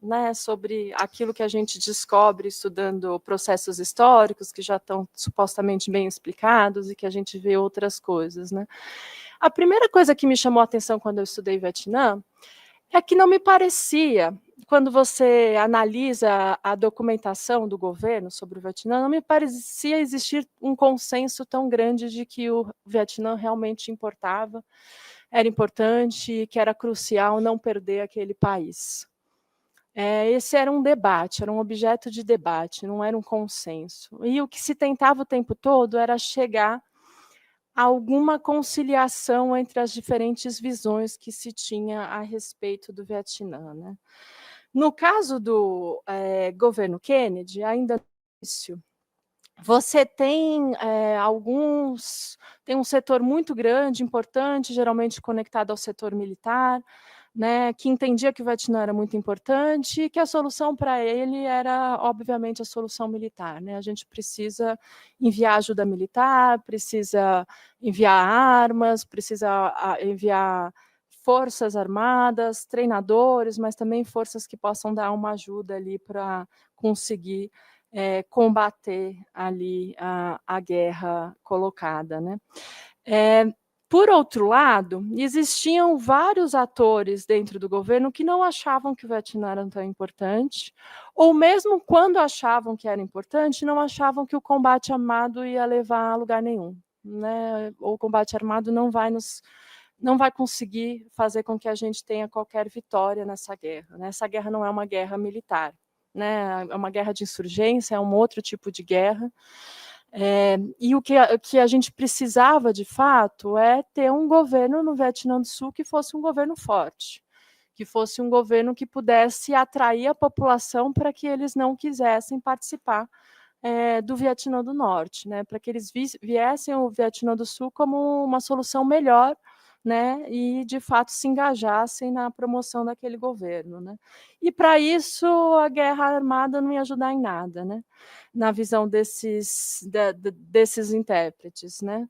né, sobre aquilo que a gente descobre estudando processos históricos, que já estão supostamente bem explicados, e que a gente vê outras coisas, né? A primeira coisa que me chamou a atenção quando eu estudei Vietnã é que não me parecia, quando você analisa a documentação do governo sobre o Vietnã, não me parecia existir um consenso tão grande de que o Vietnã realmente importava, era importante, que era crucial não perder aquele país. Esse era um debate, era um objeto de debate, não era um consenso. E o que se tentava o tempo todo era chegar a alguma conciliação entre as diferentes visões que se tinha a respeito do Vietnã, né? No caso do governo Kennedy, ainda no início, você tem tem um setor muito grande, importante, geralmente conectado ao setor militar, né, que entendia que o Vietnã era muito importante e que a solução para ele era, obviamente, a solução militar, né? A gente precisa enviar ajuda militar, precisa enviar armas, precisa enviar forças armadas, treinadores, mas também forças que possam dar uma ajuda ali para conseguir combater ali a guerra colocada, né? Por outro lado, existiam vários atores dentro do governo que não achavam que o Vietnã era tão importante, ou mesmo quando achavam que era importante, não achavam que o combate armado ia levar a lugar nenhum, né? O combate armado não vai conseguir fazer com que a gente tenha qualquer vitória nessa guerra, né? Essa guerra não é uma guerra militar, né? É uma guerra de insurgência, é um outro tipo de guerra. E o que a gente precisava, de fato, é ter um governo no Vietnã do Sul que fosse um governo forte, que fosse um governo que pudesse atrair a população para que eles não quisessem participar do Vietnã do Norte, né? Para que eles viessem o Vietnã do Sul como uma solução melhor, né, e de fato se engajassem na promoção daquele governo, né? E para isso a guerra armada não ia ajudar em nada, né? Na visão desses intérpretes, né?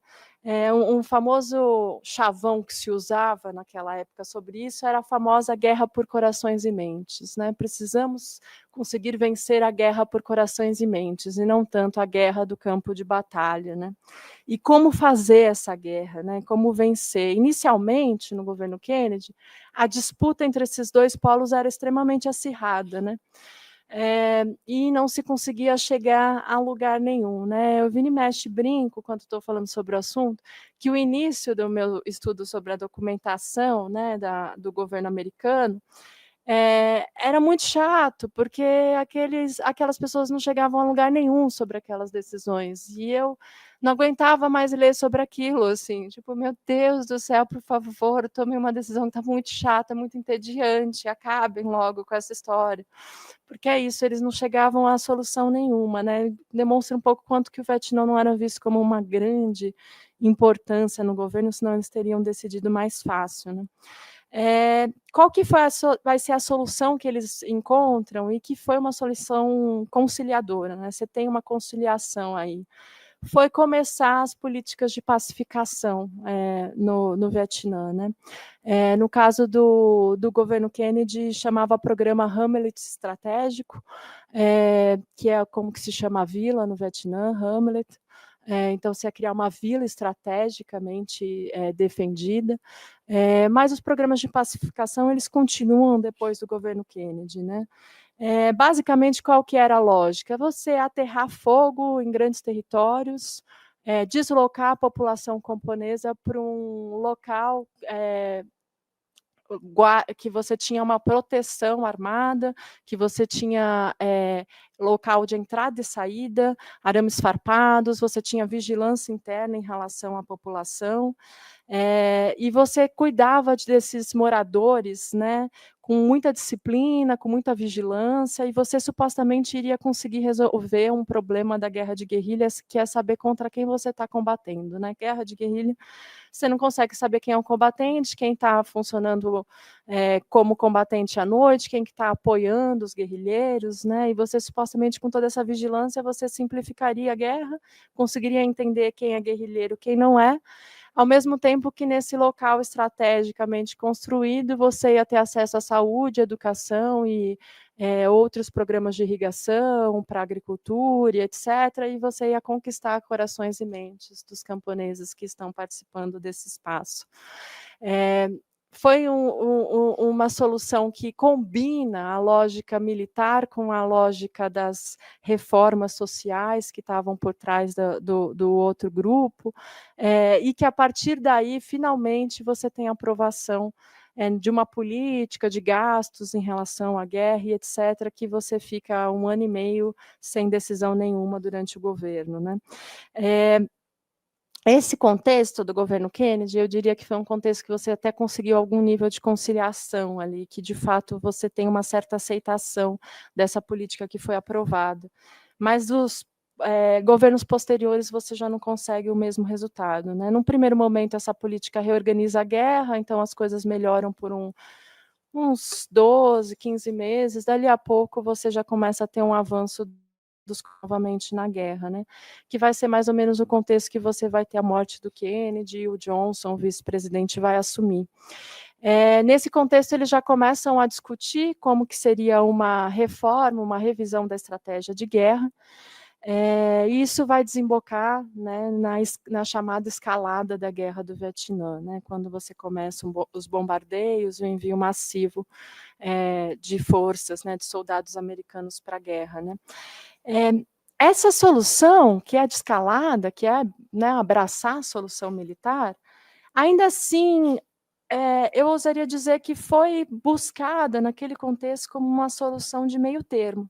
Um famoso chavão que se usava naquela época sobre isso era a famosa guerra por corações e mentes, né? Precisamos conseguir vencer a guerra por corações e mentes, e não tanto a guerra do campo de batalha, né? E como fazer essa guerra, né? Como vencer? Inicialmente, no governo Kennedy, a disputa entre esses dois polos era extremamente acirrada, né? E não se conseguia chegar a lugar nenhum, né? Eu vira e mexe brinco, quando estou falando sobre o assunto, que o início do meu estudo sobre a documentação, né, do governo americano era muito chato, porque aquelas pessoas não chegavam a lugar nenhum sobre aquelas decisões, e eu não aguentava mais ler sobre aquilo, assim, tipo, meu Deus do céu, por favor, tomem uma decisão que está muito chata, muito entediante, acabem logo com essa história. Porque é isso, eles não chegavam a solução nenhuma, né? Demonstra um pouco quanto que o Vietnã não era visto como uma grande importância no governo, senão eles teriam decidido mais fácil, né? Qual que vai ser a solução que eles encontram e que foi uma solução conciliadora, né? Você tem uma conciliação aí. Foi começar as políticas de pacificação no Vietnã, né? No caso do governo Kennedy, chamava Programa Hamlet Estratégico, que é como que se chama a vila no Vietnã, Hamlet. Então, você ia criar uma vila estrategicamente defendida, mas os programas de pacificação eles continuam depois do governo Kennedy, né? Basicamente, qual que era a lógica? Você aterrar fogo em grandes territórios, deslocar a população camponesa para um local que você tinha uma proteção armada, que você tinha local de entrada e saída, arames farpados, você tinha vigilância interna em relação à população, e você cuidava desses moradores, né, com muita disciplina, com muita vigilância, e você supostamente iria conseguir resolver um problema da guerra de guerrilhas, que é saber contra quem você está combatendo, né? Guerra de guerrilha, você não consegue saber quem é o combatente, quem está funcionando como combatente à noite, quem está apoiando os guerrilheiros, né? E você supostamente com toda essa vigilância você simplificaria a guerra, conseguiria entender quem é guerrilheiro, quem não é. ao mesmo tempo que nesse local estrategicamente construído, você ia ter acesso à saúde, educação e outros programas de irrigação para agricultura, etc., e você ia conquistar corações e mentes dos camponeses que estão participando desse espaço. Foi uma solução que combina a lógica militar com a lógica das reformas sociais que estavam por trás do outro grupo, e que, a partir daí, finalmente, você tem aprovação de uma política de gastos em relação à guerra e etc., que você fica 1 ano e meio sem decisão nenhuma durante o governo, né? Esse contexto do governo Kennedy, eu diria que foi um contexto que você até conseguiu algum nível de conciliação ali, que de fato você tem uma certa aceitação dessa política que foi aprovada. Mas os governos posteriores você já não consegue o mesmo resultado, né? Num primeiro momento, essa política reorganiza a guerra, então as coisas melhoram por uns 12, 15 meses, dali a pouco você já começa a ter um avanço novamente na guerra, né? Que vai ser mais ou menos o contexto que você vai ter a morte do Kennedy e o Johnson, o vice-presidente, vai assumir. Nesse contexto, eles já começam a discutir como que seria uma reforma, uma revisão da estratégia de guerra, e isso vai desembocar, né, na chamada escalada da Guerra do Vietnã, né, quando você começa os bombardeios, o envio massivo de forças, né, de soldados americanos para a guerra, né. Essa solução, que é de escalada, que é, né, abraçar a solução militar, ainda assim, eu ousaria dizer que foi buscada naquele contexto como uma solução de meio termo.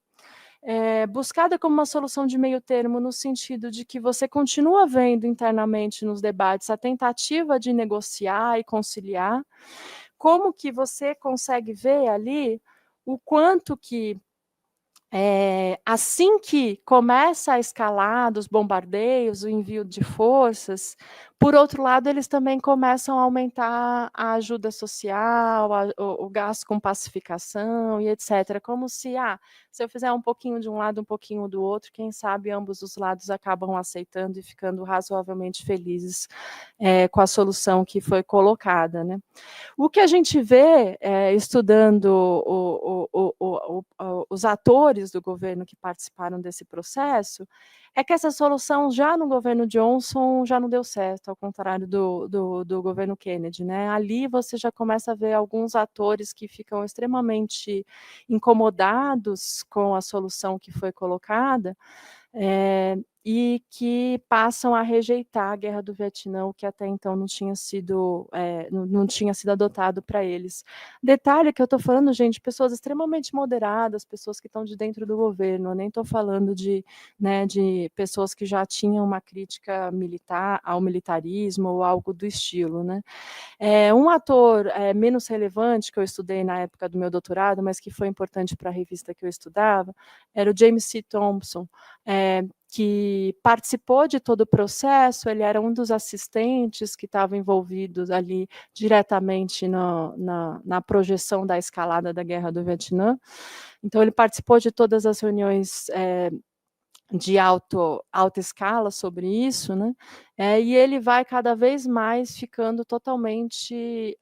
Buscada como uma solução de meio termo no sentido de que você continua vendo internamente nos debates a tentativa de negociar e conciliar, como que você consegue ver ali o quanto que assim que começa a escalada, os bombardeios, o envio de forças, por outro lado, eles também começam a aumentar a ajuda social, o gasto com pacificação e etc. Como se eu fizer um pouquinho de um lado, um pouquinho do outro, quem sabe ambos os lados acabam aceitando e ficando razoavelmente felizes com a solução que foi colocada, né? O que a gente vê, estudando os atores do governo que participaram desse processo, é que essa solução já no governo Johnson já não deu certo, ao contrário do governo Kennedy, né? Ali você já começa a ver alguns atores que ficam extremamente incomodados com a solução que foi colocada, e que passam a rejeitar a Guerra do Vietnã, o que até então não tinha sido adotado para eles. Detalhe que eu estou falando, gente, pessoas extremamente moderadas, pessoas que estão de dentro do governo, eu nem estou falando de pessoas que já tinham uma crítica militar ao militarismo ou algo do estilo, né? Um ator menos relevante que eu estudei na época do meu doutorado, mas que foi importante para a revista que eu estudava, era o James C. Thompson, que participou de todo o processo, ele era um dos assistentes que estavam envolvidos ali diretamente na projeção da escalada da Guerra do Vietnã. Então, ele participou de todas as reuniões de alta escala sobre isso, né? E ele vai cada vez mais ficando totalmente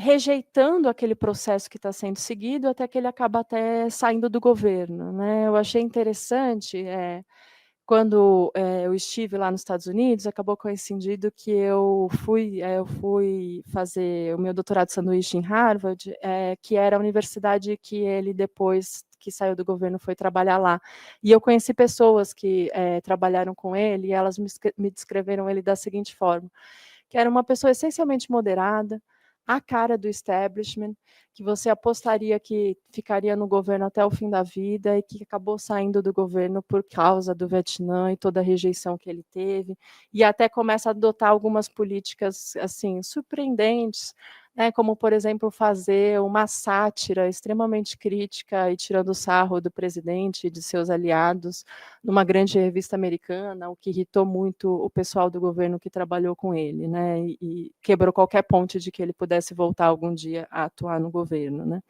rejeitando aquele processo que está sendo seguido, até que ele acaba até saindo do governo, né? Eu achei interessante, quando eu estive lá nos Estados Unidos, acabou coincidindo que eu fui fazer o meu doutorado de sanduíche em Harvard, que era a universidade que ele, depois que saiu do governo, foi trabalhar lá. E eu conheci pessoas que trabalharam com ele, e elas me descreveram ele da seguinte forma, que era uma pessoa essencialmente moderada, a cara do establishment, que você apostaria que ficaria no governo até o fim da vida e que acabou saindo do governo por causa do Vietnã e toda a rejeição que ele teve, e até começa a adotar algumas políticas assim surpreendentes, né, como, por exemplo, fazer uma sátira extremamente crítica e tirando sarro do presidente e de seus aliados numa grande revista americana, o que irritou muito o pessoal do governo que trabalhou com ele, né, e quebrou qualquer ponte de que ele pudesse voltar algum dia a atuar no governo, né.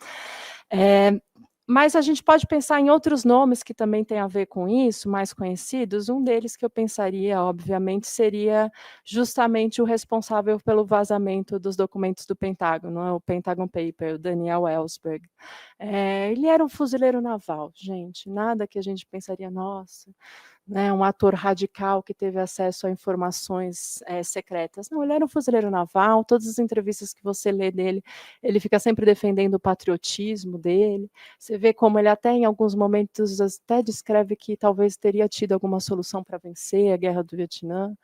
Mas a gente pode pensar em outros nomes que também têm a ver com isso, mais conhecidos. Um deles que eu pensaria, obviamente, seria justamente o responsável pelo vazamento dos documentos do Pentágono, o Pentagon Paper, o Daniel Ellsberg. Ele era um fuzileiro naval, gente, nada que a gente pensaria, nossa, né, um ator radical que teve acesso a informações secretas. Não, ele era um fuzileiro naval, todas as entrevistas que você lê dele, ele fica sempre defendendo o patriotismo dele. Você vê como ele até em alguns momentos até descreve que talvez teria tido alguma solução para vencer a guerra do Vietnã.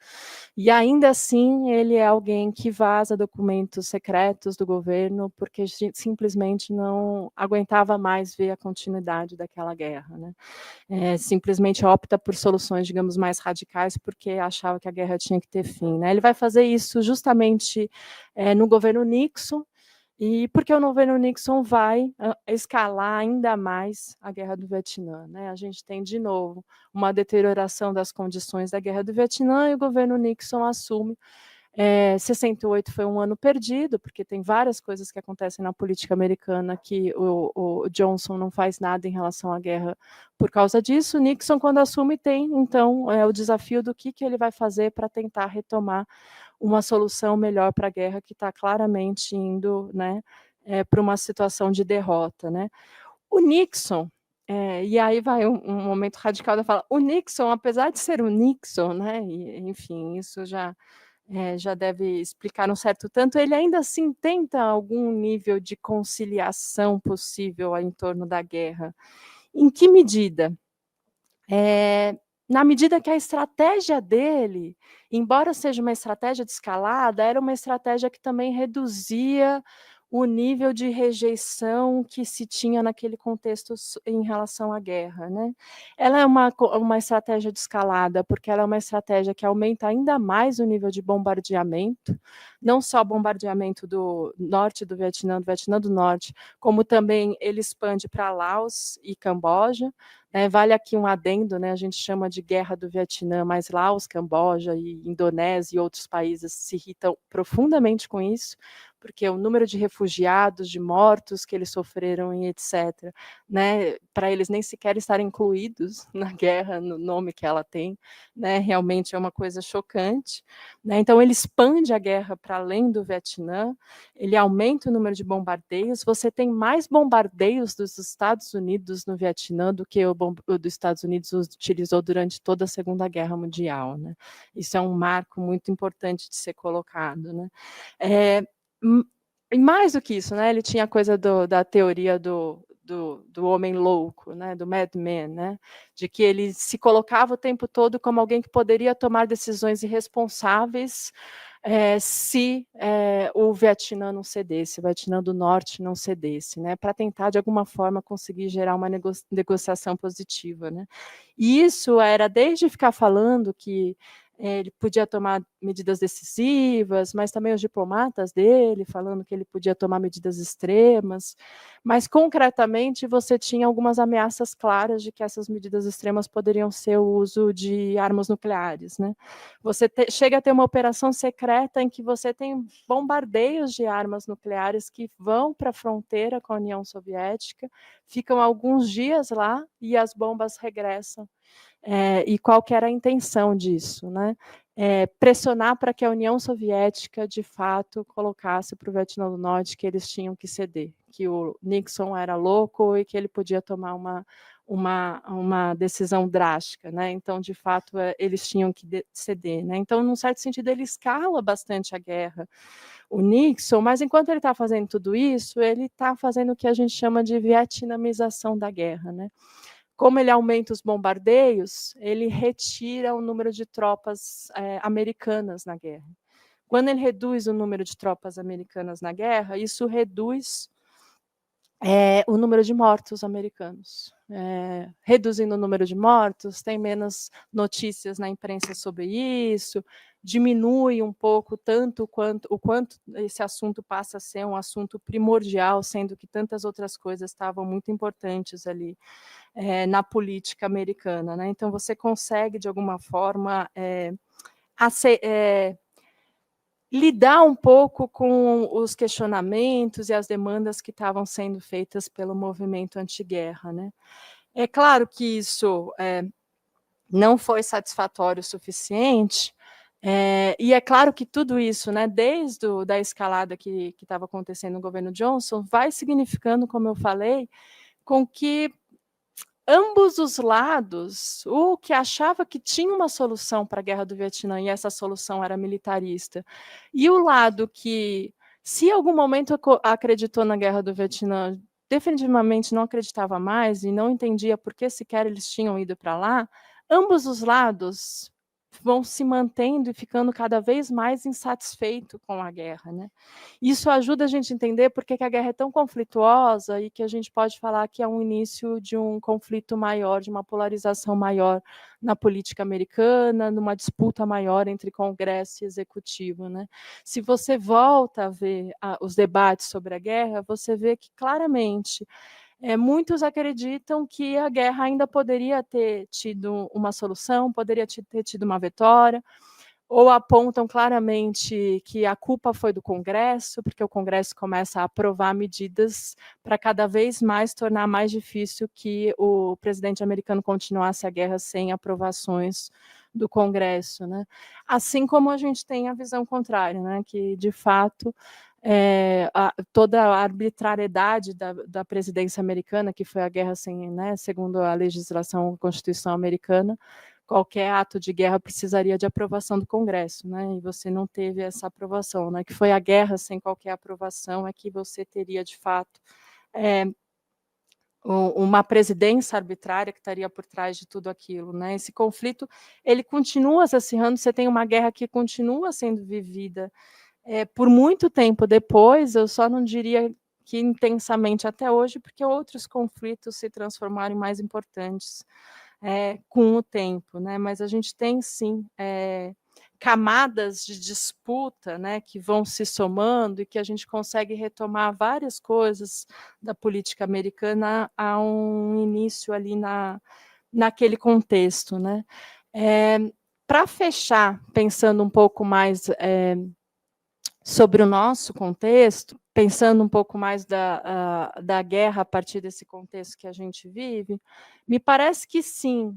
E ainda assim, ele é alguém que vaza documentos secretos do governo porque simplesmente não aguentava mais ver a continuidade daquela guerra, né? Simplesmente opta por soluções, digamos, mais radicais, porque achava que a guerra tinha que ter fim, né? Ele vai fazer isso justamente no governo Nixon, e porque o governo Nixon vai escalar ainda mais a guerra do Vietnã, né? A gente tem, de novo, uma deterioração das condições da guerra do Vietnã, e o governo Nixon assume. 68 foi um ano perdido, porque tem várias coisas que acontecem na política americana que o Johnson não faz nada em relação à guerra por causa disso. Nixon, quando assume, tem, então, o desafio do que ele vai fazer para tentar retomar uma solução melhor para a guerra, que está claramente indo, né, para uma situação de derrota, né? O Nixon, e aí vai um momento radical da fala, o Nixon, apesar de ser o Nixon, né, e, enfim, isso já deve explicar um certo tanto, ele ainda assim tenta algum nível de conciliação possível em torno da guerra. Em que medida? Na medida que a estratégia dele, embora seja uma estratégia de escalada, era uma estratégia que também reduzia o nível de rejeição que se tinha naquele contexto em relação à guerra, né? Ela é uma estratégia de escalada, porque ela é uma estratégia que aumenta ainda mais o nível de bombardeamento, não só bombardeamento do norte do Vietnã do Norte, como também ele expande para Laos e Camboja. Vale aqui um adendo, né? A gente chama de Guerra do Vietnã, mas Laos, Camboja e Indonésia e outros países se irritam profundamente com isso, porque o número de refugiados, de mortos que eles sofreram e etc., né, para eles nem sequer estarem incluídos na guerra, no nome que ela tem, né, realmente é uma coisa chocante, né? Então ele expande a guerra para além do Vietnã, ele aumenta o número de bombardeios, você tem mais bombardeios dos Estados Unidos no Vietnã do que o dos Estados Unidos utilizou durante toda a Segunda Guerra Mundial, né? Isso é um marco muito importante de ser colocado, né? E mais do que isso, né? Ele tinha a coisa da teoria do homem louco, né? Do madman, né? De que ele se colocava o tempo todo como alguém que poderia tomar decisões irresponsáveis se o Vietnã não cedesse, o Vietnã do Norte não cedesse, né? Para tentar, de alguma forma, conseguir gerar uma negociação positiva, né? E isso era desde ficar falando que ele podia tomar medidas decisivas, mas também os diplomatas dele falando que ele podia tomar medidas extremas, mas concretamente você tinha algumas ameaças claras de que essas medidas extremas poderiam ser o uso de armas nucleares, né? Você chega a ter uma operação secreta em que você tem bombardeios de armas nucleares que vão para a fronteira com a União Soviética, ficam alguns dias lá e as bombas regressam. E qual que era a intenção disso, né? Pressionar para que a União Soviética, de fato, colocasse para o Vietnã do Norte que eles tinham que ceder, que o Nixon era louco e que ele podia tomar uma decisão drástica, né? Então, de fato, eles tinham que ceder, né? Então, num certo sentido, ele escala bastante a guerra, o Nixon, mas enquanto ele está fazendo tudo isso, ele está fazendo o que a gente chama de vietnamização da guerra, né? Como ele aumenta os bombardeios, ele retira o número de tropas americanas na guerra. Quando ele reduz o número de tropas americanas na guerra, isso reduz o número de mortos americanos. Reduzindo o número de mortos, tem menos notícias na imprensa sobre isso, diminui um pouco o quanto esse assunto passa a ser um assunto primordial, sendo que tantas outras coisas estavam muito importantes ali na política americana, né? Então você consegue, de alguma forma, lidar um pouco com os questionamentos e as demandas que estavam sendo feitas pelo movimento anti-guerra, né? É claro que isso não foi satisfatório o suficiente, e é claro que tudo isso, né, desde da escalada que estava acontecendo no governo Johnson, vai significando, como eu falei, com que ambos os lados, o que achava que tinha uma solução para a guerra do Vietnã, e essa solução era militarista, e o lado que, se em algum momento acreditou na guerra do Vietnã, definitivamente não acreditava mais e não entendia por que sequer eles tinham ido para lá, ambos os lados vão se mantendo e ficando cada vez mais insatisfeitos com a guerra, né? Isso ajuda a gente a entender por que a guerra é tão conflituosa e que a gente pode falar que é um início de um conflito maior, de uma polarização maior na política americana, numa disputa maior entre Congresso e Executivo, né? Se você volta a ver os debates sobre a guerra, você vê que claramente muitos acreditam que a guerra ainda poderia ter tido uma solução, poderia ter tido uma vitória, ou apontam claramente que a culpa foi do Congresso, porque o Congresso começa a aprovar medidas para cada vez mais tornar mais difícil que o presidente americano continuasse a guerra sem aprovações do Congresso, né? Assim como a gente tem a visão contrária, né? Que, de fato, toda a arbitrariedade da presidência americana, que foi a guerra sem, né, segundo a legislação, a Constituição americana, qualquer ato de guerra precisaria de aprovação do Congresso, né? E você não teve essa aprovação, né? Que foi a guerra sem qualquer aprovação, é que você teria, de fato, uma presidência arbitrária que estaria por trás de tudo aquilo, né? Esse conflito, ele continua se acirrando, você tem uma guerra que continua sendo vivida por muito tempo depois, eu só não diria que intensamente até hoje, porque outros conflitos se transformaram em mais importantes com o tempo, né? Mas a gente tem, sim, camadas de disputa, né, que vão se somando e que a gente consegue retomar várias coisas da política americana a um início ali naquele contexto, né? Para fechar, pensando um pouco mais sobre o nosso contexto, pensando um pouco mais da guerra a partir desse contexto que a gente vive, me parece que sim,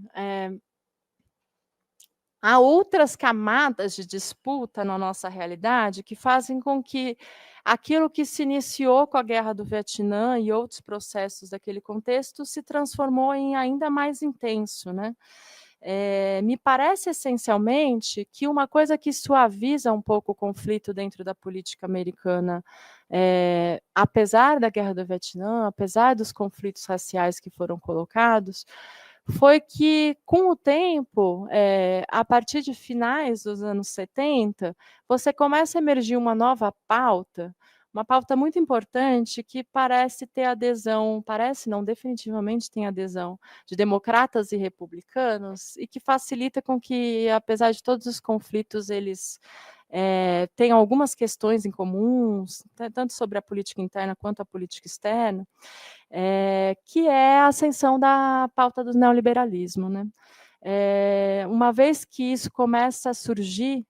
há outras camadas de disputa na nossa realidade que fazem com que aquilo que se iniciou com a Guerra do Vietnã e outros processos daquele contexto se transformou em ainda mais intenso, né? Me parece essencialmente que uma coisa que suaviza um pouco o conflito dentro da política americana, apesar da Guerra do Vietnã, apesar dos conflitos raciais que foram colocados, foi que, com o tempo, a partir de finais dos anos 70, você começa a emergir uma nova pauta, uma pauta muito importante que parece ter adesão, parece não, definitivamente tem adesão, de democratas e republicanos, e que facilita com que, apesar de todos os conflitos, eles tenham algumas questões em comuns, tanto sobre a política interna quanto a política externa, que é a ascensão da pauta do neoliberalismo, né? Uma vez que isso começa a surgir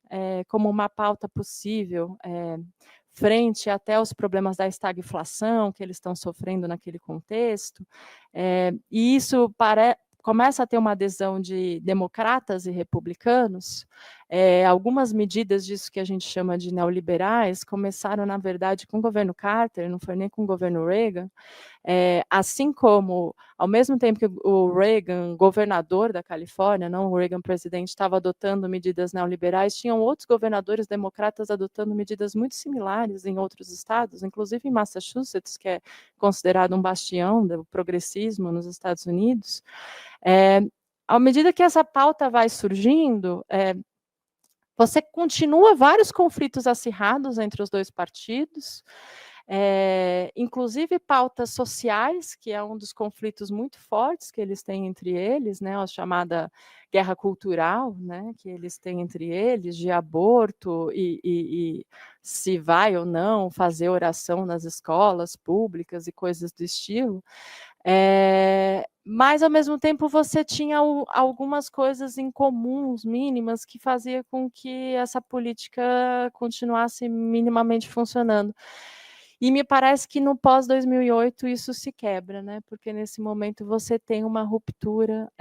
como uma pauta possível, frente até aos problemas da estagflação que eles estão sofrendo naquele contexto, e isso começa a ter uma adesão de democratas e republicanos, algumas medidas disso que a gente chama de neoliberais começaram, na verdade, com o governo Carter, não foi nem com o governo Reagan, assim como, ao mesmo tempo que o Reagan, governador da Califórnia, não o Reagan presidente, estava adotando medidas neoliberais, tinham outros governadores democratas adotando medidas muito similares em outros estados, inclusive em Massachusetts, que é considerado um bastião do progressismo nos Estados Unidos. À medida que essa pauta vai surgindo, você continua vários conflitos acirrados entre os dois partidos, inclusive pautas sociais, que é um dos conflitos muito fortes que eles têm entre eles, né, a chamada guerra cultural, né, que eles têm entre eles, de aborto e se vai ou não fazer oração nas escolas públicas e coisas do estilo. Mas, ao mesmo tempo, você tinha algumas coisas em comuns, mínimas, que fazia com que essa política continuasse minimamente funcionando. E me parece que no pós-2008 isso se quebra, né? Porque nesse momento você tem uma ruptura,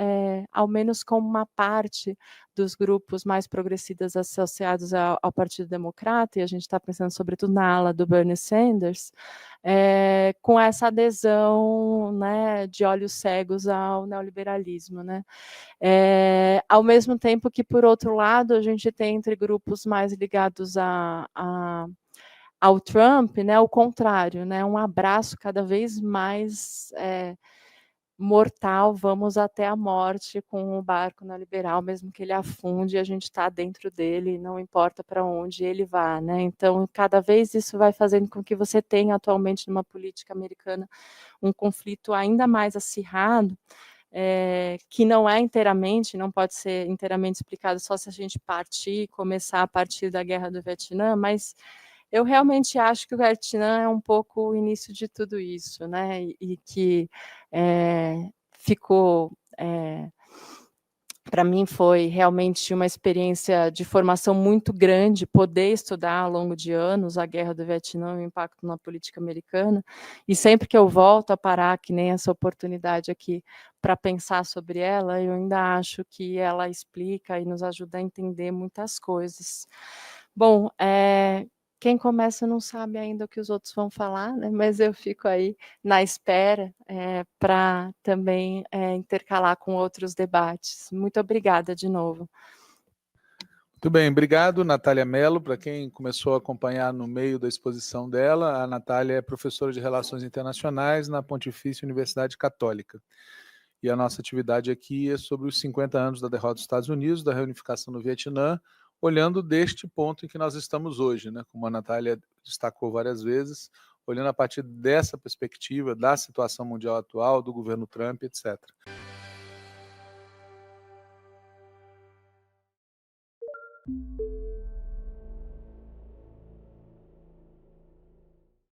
ao menos com uma parte dos grupos mais progressistas associados ao Partido Democrata, e a gente está pensando sobretudo na ala do Bernie Sanders, com essa adesão, né, de olhos cegos ao neoliberalismo, né? Ao mesmo tempo que, por outro lado, a gente tem entre grupos mais ligados ao Trump, né, o contrário, né, um abraço cada vez mais mortal, vamos até a morte com o barco neoliberal, mesmo que ele afunde, a gente está dentro dele, não importa para onde ele vá, né? Então, cada vez isso vai fazendo com que você tenha atualmente numa política americana um conflito ainda mais acirrado, que não pode ser inteiramente explicado só se a gente começar a partir da Guerra do Vietnã, mas eu realmente acho que o Vietnã é um pouco o início de tudo isso, né? E que ficou, para mim, foi realmente uma experiência de formação muito grande, poder estudar ao longo de anos a Guerra do Vietnã e o impacto na política americana. E sempre que eu volto a parar, que nem essa oportunidade aqui, para pensar sobre ela, eu ainda acho que ela explica e nos ajuda a entender muitas coisas. Bom, quem começa não sabe ainda o que os outros vão falar, né? Mas eu fico aí na espera para também intercalar com outros debates. Muito obrigada de novo. Muito bem, obrigado, Natália Mello. Para quem começou a acompanhar no meio da exposição dela, a Natália é professora de Relações Internacionais na Pontifícia Universidade Católica. E a nossa atividade aqui é sobre os 50 anos da derrota dos Estados Unidos, da reunificação no Vietnã, olhando deste ponto em que nós estamos hoje, né? Como a Natália destacou várias vezes, olhando a partir dessa perspectiva, da situação mundial atual, do governo Trump, etc.